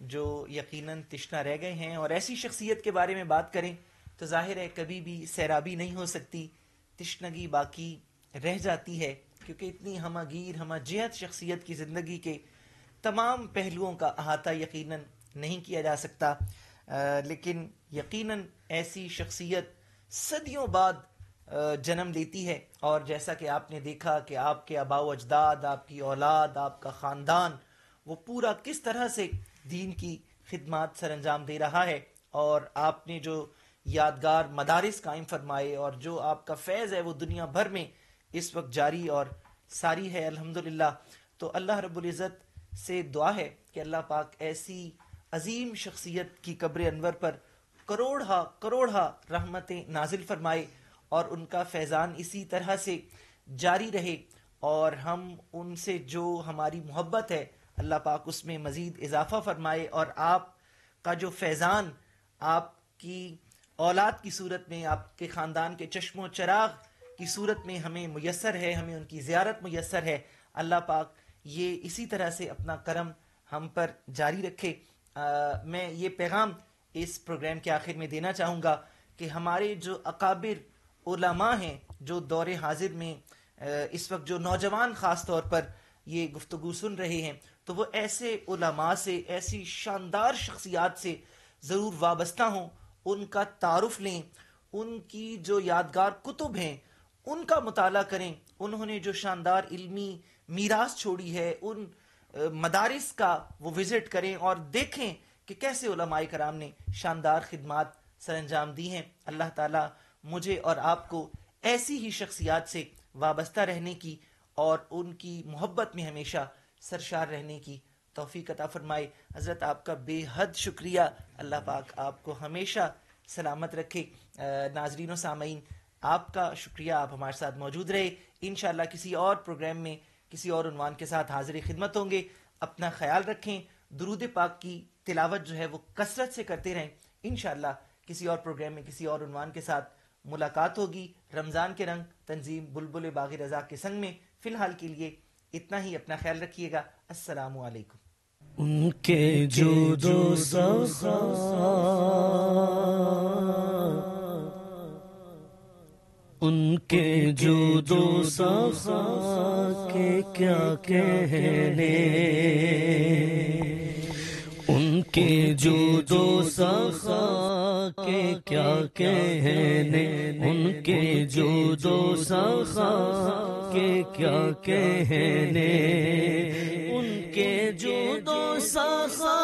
جو یقیناً تشنہ رہ گئے ہیں, اور ایسی شخصیت کے بارے میں بات کریں تو ظاہر ہے کبھی بھی سیرابی نہیں ہو سکتی, تشنگی باقی رہ جاتی ہے, کیونکہ اتنی ہمہ گیر ہمہ جہت شخصیت کی زندگی کے تمام پہلوؤں کا احاطہ یقیناً نہیں کیا جا سکتا. لیکن یقیناً ایسی شخصیت صدیوں بعد جنم لیتی ہے, اور جیسا کہ آپ نے دیکھا کہ آپ کے آباء و اجداد, آپ کی اولاد, آپ کا خاندان وہ پورا کس طرح سے دین کی خدمات سر انجام دے رہا ہے, اور آپ نے جو یادگار مدارس قائم فرمائے اور جو آپ کا فیض ہے وہ دنیا بھر میں اس وقت جاری اور ساری ہے الحمدللہ. تو اللہ رب العزت سے دعا ہے کہ اللہ پاک ایسی عظیم شخصیت کی قبر انور پر کروڑا رحمتیں نازل فرمائے, اور ان کا فیضان اسی طرح سے جاری رہے, اور ہم ان سے جو ہماری محبت ہے اللہ پاک اس میں مزید اضافہ فرمائے, اور آپ کا جو فیضان آپ کی اولاد کی صورت میں, آپ کے خاندان کے چشم و چراغ کی صورت میں ہمیں میسر ہے, ہمیں ان کی زیارت میسر ہے. اللہ پاک یہ اسی طرح سے اپنا کرم ہم پر جاری رکھے. میں یہ پیغام اس پروگرام کے آخر میں دینا چاہوں گا کہ ہمارے جو اکابر علماء ہیں جو دور حاضر میں اس وقت جو نوجوان خاص طور پر یہ گفتگو سن رہے ہیں, تو وہ ایسے علماء سے, ایسی شاندار شخصیات سے ضرور وابستہ ہوں, ان کا تعارف لیں, ان کی جو یادگار کتب ہیں ان کا مطالعہ کریں. انہوں نے جو شاندار علمی میراث چھوڑی ہے ان مدارس کا وہ وزٹ کریں اور دیکھیں کہ کیسے علماء کرام نے شاندار خدمات سر انجام دی ہیں. اللہ تعالیٰ مجھے اور آپ کو ایسی ہی شخصیات سے وابستہ رہنے کی اور ان کی محبت میں ہمیشہ سرشار رہنے کی توفیق عطا فرمائے. حضرت آپ کا بے حد شکریہ. اللہ پاک آپ کو ہمیشہ سلامت رکھے. ناظرین و سامعین، آپ کا شکریہ، آپ ہمارے ساتھ موجود رہے. انشاءاللہ کسی اور پروگرام میں کسی اور عنوان کے ساتھ حاضر خدمت ہوں گے. اپنا خیال رکھیں. درود پاک کی تلاوت جو ہے وہ کثرت سے کرتے رہیں. انشاءاللہ کسی اور پروگرام میں کسی اور عنوان کے ساتھ ملاقات ہوگی. رمضان کے رنگ تنظیم بلبل باغ رضا کے سنگ میں فی الحال کے لیے اتنا ہی. اپنا خیال رکھیے گا. السلام علیکم. ان کے جود و سخا ان کے جود و سخا کے کیا کہنے، ان کے جود و سخا کے کیا کہنے، ان کے جود و سخا کے کیا کہنے، ان کے جود و سخا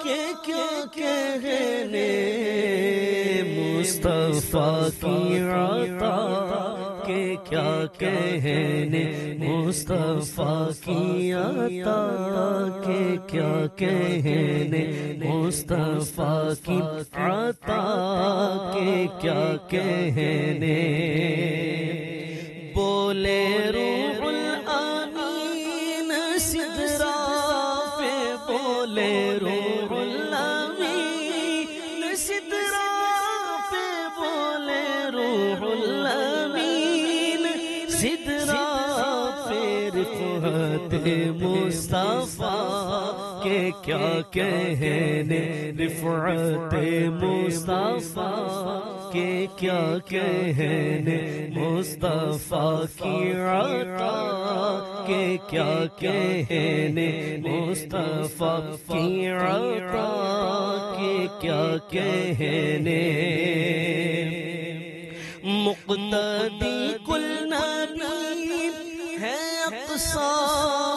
کے کیا کہنے، مصطفیٰ کی عطا کے کیا کہنے، مصطفیٰ کی عطا کے کیا کہنے، مصطفیٰ کی عطا کے کیا کہنے. بولے روح الامین سدرا پہ، بولے روح الامین سدرا پہ، بولے روح الامین سدرا پہ، رفعت مصطفیٰ کے کیا کہنے، رفعت مصطفیٰ کے کیا کہنے، مصطفیٰ کی عطا کے کیا کہنے، مصطفیٰ کی عطا کے کیا کہنے. مقتدی کل نبی ہے اقصا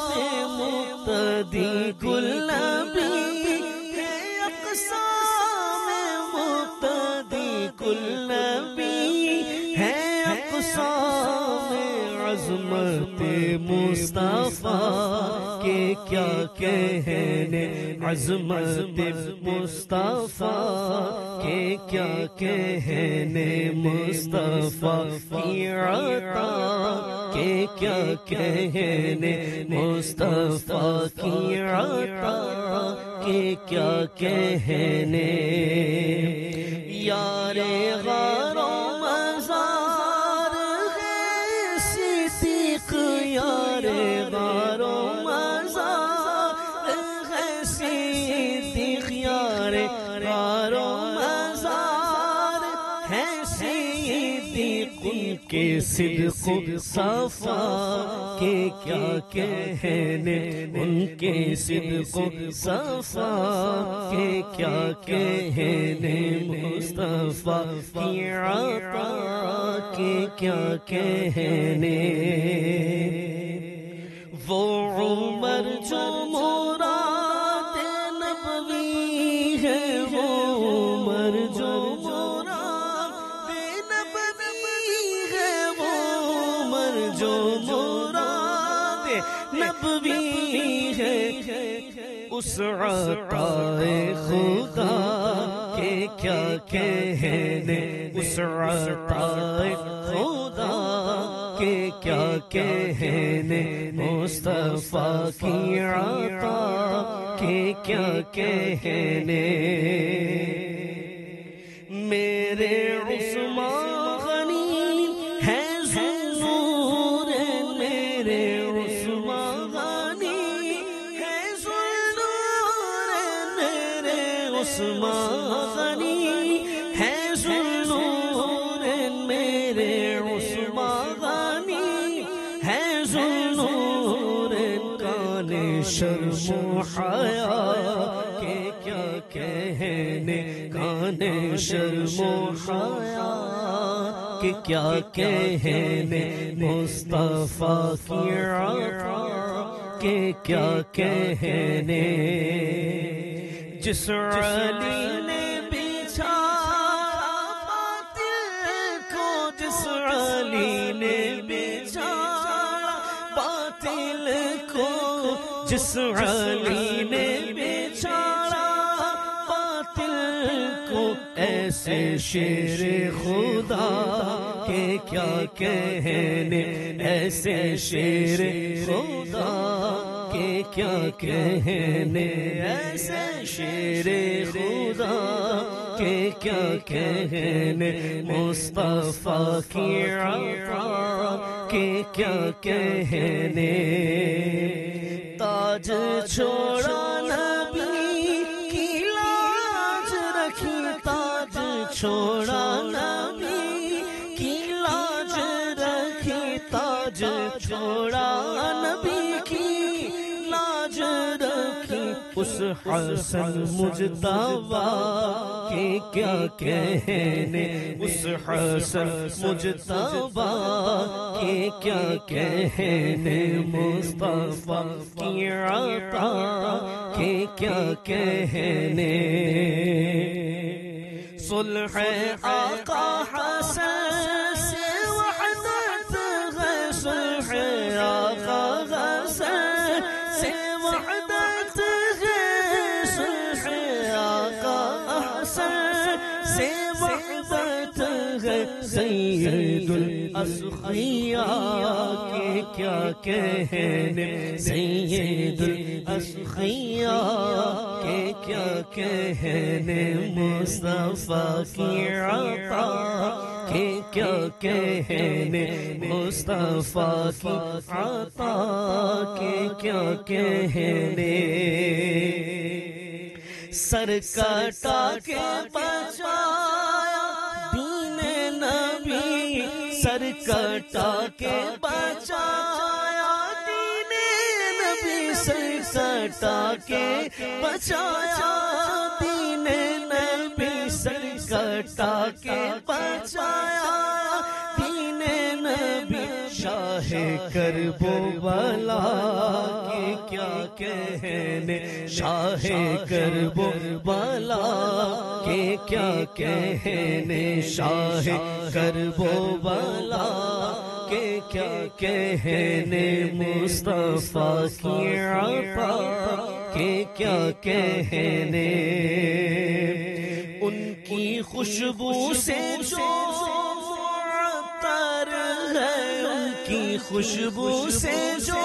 میں، مقتدی کل نبی ہے اقصا میں، مقتدی کل نبی ہے اقصا میں، عظمت مصطفیٰ کے کیا کہنے، عظمت مصطفیٰ کے کیا کہنے، مصطفیٰ کی عطا کے کیا کہنے، مصطفیٰ کی عطا کے کیا کہنے. یار غار و مزار ہے صدیق، یار غار و مزار ہے صدیق، یار غار و مزار ہے صدیق، ان کے صدق و صفا کے کیا کہنے، ان کے صدق و صفا کے کیا کہنے، مصطفیٰ کی عطا کے کیا کہنے. وہ عمر جو مراد نبوی ہے، وہ عمر جو مراد نبوی ہے، وہ عمر جو مراد نبوی ہے، اس عطا خدا کے کیا کہنے، اس عطا خدا کے کیا کہنے، مصطفیٰ کی عطا کے کیا کہنے. میرے عثمان غنی ہے ذوالنور، میرے عثمان غنی ہے ذوالنور، میرے عثمان غنی ہے ذوالنور، میرے عثمان غنی ہے ذوالنور. کان شرم و حیا کے کیا کہنے، کان شرم و حیا کہ کیا کہنے مصطفیٰ کی عطا کہ کیا کہنے جس علی نے بچھایا باطل کو جس علی نے بچھایا باطل کو جس علی نے بچھایا باطل کو ایسے شیر خدا کہ کیا کہنے ایسے شیر خدا کہ کیا کہنے ایسے شیر خدا کہ کیا کہنے مصطفیٰ کی عطا کہ کیا کہنے تاج چھوڑا نبی کی لاج رکھی تاج چھوڑا نبی کی لاج رکھی تاج چھوڑا نبی کی لاج رکھی اس حسن مجتبی کہ کیا کہنے اس حسن مجتبی کہ کیا کہنے مصطفیٰ کی عطا کہ کیا کہنے صلح آقا حسن سے وحدت ہے صلح آقا حسن سے وحدت ہے صلح آقا حسن سے وحدت ہے سید الاسخیاء کہ کیا کہنے سید الاسخیاء کہ کیا کہنے مصطفیٰ کی عطا کہ کیا کہنے مصطفیٰ کی عطا کہ کیا کہنے سر کٹا کے بچایا دین نبی سر کٹا کے بچایا دین نبی سر کٹا کے بچایا دین نبی سر کٹا کے بچایا دین نبی شاہ کربو بلا کہ کیا کہنے شاہ کربو بلا کہ کیا کہنے شاہ کربو بلا کہ کیا کہنے مصطفیٰ کی عطا کہ کیا کہنے ان کی خوشبو سے جو معطر ہے ان کی خوشبو سے جو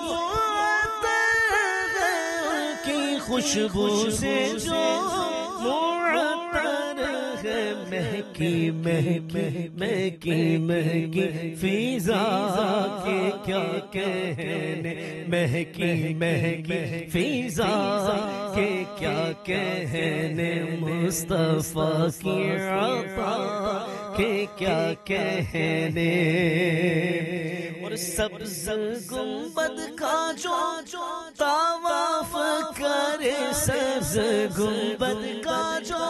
معطر ہے ان کی خوشبو سے جو معطر ہے مہکی مہکی مہکی مہکی فضا کہ کیا کہنے مہکی مہکی فضا کہ کیا کہنے مصطفیٰ کی عطا کہ کیا کہنے اور سبز گنبد کا جو طواف کرے سبز گنبد کا جو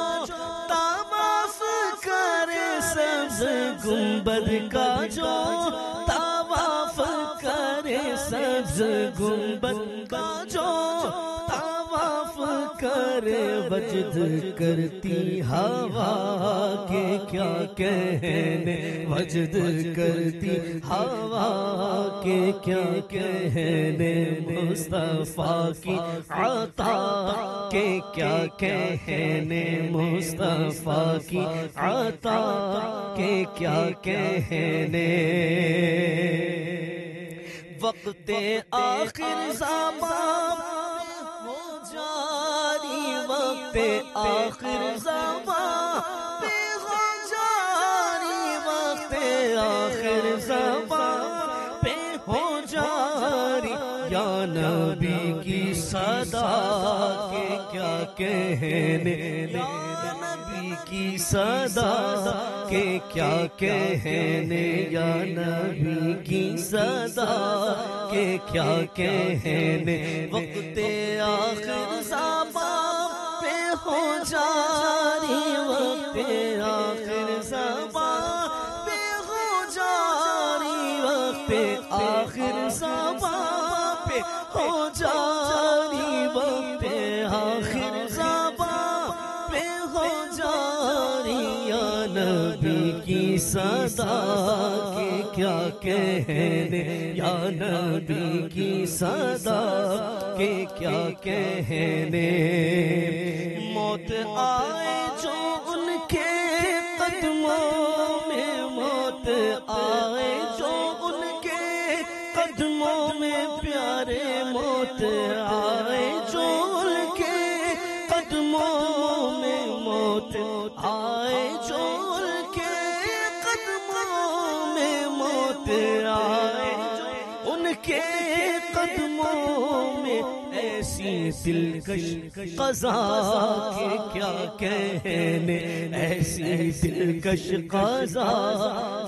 طواف کرے سبز گنبد کا جو طواف کرے سبز گنبد کا جو طواف کرے وجد کرتی ہوا کہ کیا کہنے وجد کرتی ہوا کہ کیا کہنے مصطفیٰ کی عطا کہ کیا کہنے مصطفیٰ کی عطا کہ کیا کہنے وقت آخر زمان ہو جاری وقت آخر زمان پہ ہو جاری وقت آخر زمان پہ ہو جاری یا نبی کی صدا کہ کیا کہنے یا نبی کی صدا کہ کیا کہنے یا نبی کی صدا کہ کیا کہنے وقت آخر زمان پہ ہو جاری وقت آخر زمان پہ صدا کے کیا کہنے، یا نبی کی صدا کے کیا کہنے، موت آئے جو ان کے قدموں میں، موت آئے جو ان کے قدموں میں پیارے، موت آئے جو ان کے قدموں میں، موت آئے جو ان کے قدموں میں، موت آئے جو ان کے قدموں میں، ایسی دلکش قضا کے کیا کہنے، ایسی دلکش قضا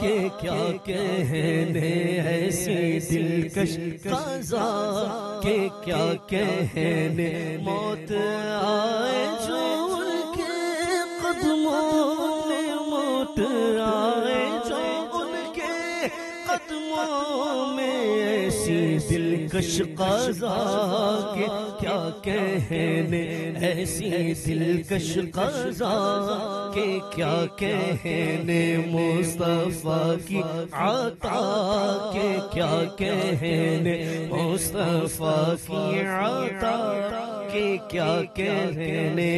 کے کیا کہنے، ایسی دلکش قضا کے کیا کہنے، موت آئے جو ان کے قدموں میں، موت آئے جو ان کے قدموں میں، ایسی دلکش قضا کے کیا کہنے، ایسی دلکش قضا کے کیا کہنے، مصطفیٰ کی عطا کے کیا کہنے، مصطفیٰ کی عطا کے کیا کہنے،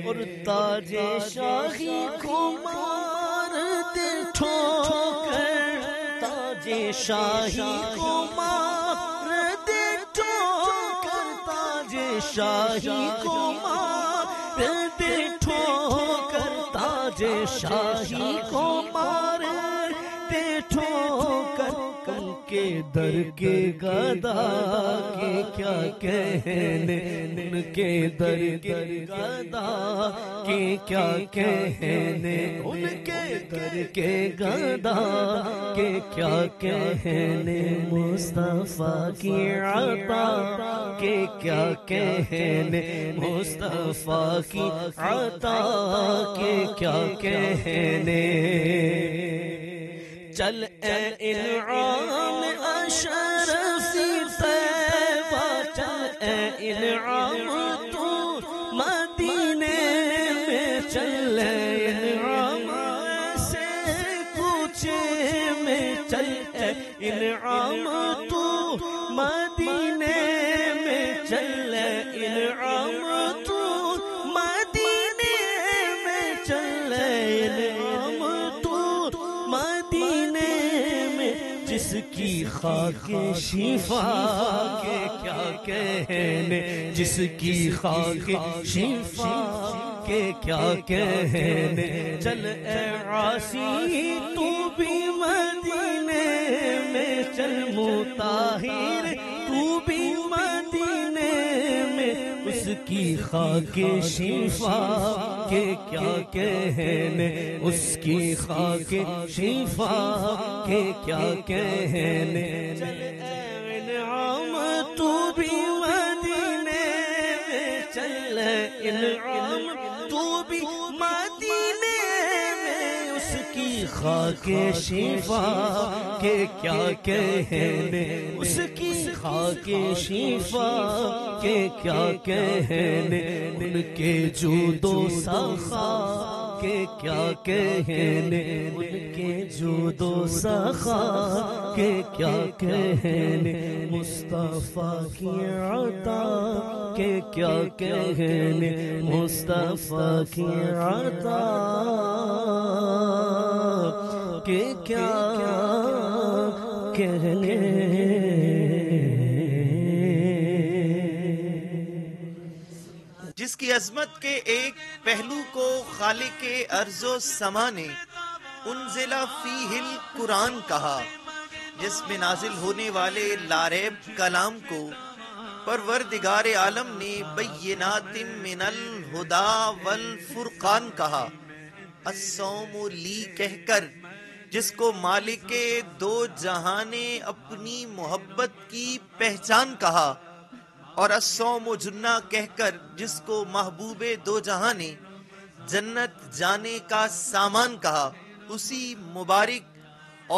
اور تاج شاہی کو مارتے ٹھوکر، تاج شاہی کو مارتے ٹھوکر، تاج شاہی کو مارتے ٹھوکر، تاج شاہی کو مارتے ٹھوکر، ان کے در کے گدا کے کیا کہنے، ان کے در کے گدا کے کیا کہنے، ان کے در کے گدا کے کیا کہنے، مصطفیٰ کی عطا کے کیا کہنے، مصطفیٰ کی عطا کے کیا کہنے، چل اے انعام اشرفی طیبہ، چل اے انعام تو مدینے میں، چل اے انعام سے کوچے میں، چل اے انعام تو مدینے میں، چل اے انعام تو مدینے میں، چل اے انعام تو مدینے میں، جس کی خاک شفا کے کیا کہنے، جس کی خاک شفا کے کیا کہنے، چل اے عاصی تو بھی مدینے میں، چل مطہر تو بھی مدینے میں، اس کی خاک شفا کے کیا کہنے، اس کی خاک شفا کے کیا کہنے، چل اے انعام تو بھی مدینے میں، چل اے انعام تو بھی مدینے میں، اس کی خاک شفا کے کیا کہنے، اس کی خاک شفا کے کیا کہنے، ان کے جود و سخا کے کیا کہنے، ان کے جود و سخا کے کیا کہنے، مصطفیٰ کی عطا کے کیا کہنے، مصطفیٰ کی عطا کے کیا کہنے۔ جس کی عظمت کے ایک پہلو کو خالق ارض و سما نے انزل فیہ القرآن کہا، جس میں نازل ہونے والے لاریب کلام کو پروردگار عالم نے بینات من الہدی والفرقان کہا، الصوم لی کہہ کر جس کو مالک دو جہاں نے اپنی محبت کی پہچان کہا، اور الصوم جنہ کہہ کر جس کو محبوب دو جہاں نے جنت جانے کا سامان کہا، اسی مبارک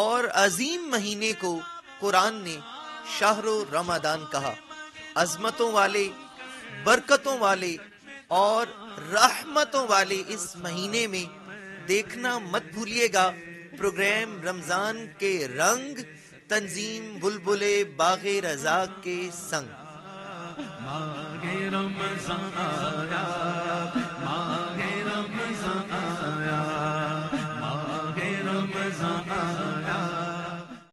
اور عظیم مہینے کو قرآن نے شہر رمضان کہا۔ عظمتوں والے، برکتوں والے اور رحمتوں والے اس مہینے میں دیکھنا مت بھولیے گا پروگرام رمضان کے رنگ تنظیم بلبل باغ رضا کے سنگ. ماہ رمضان آیا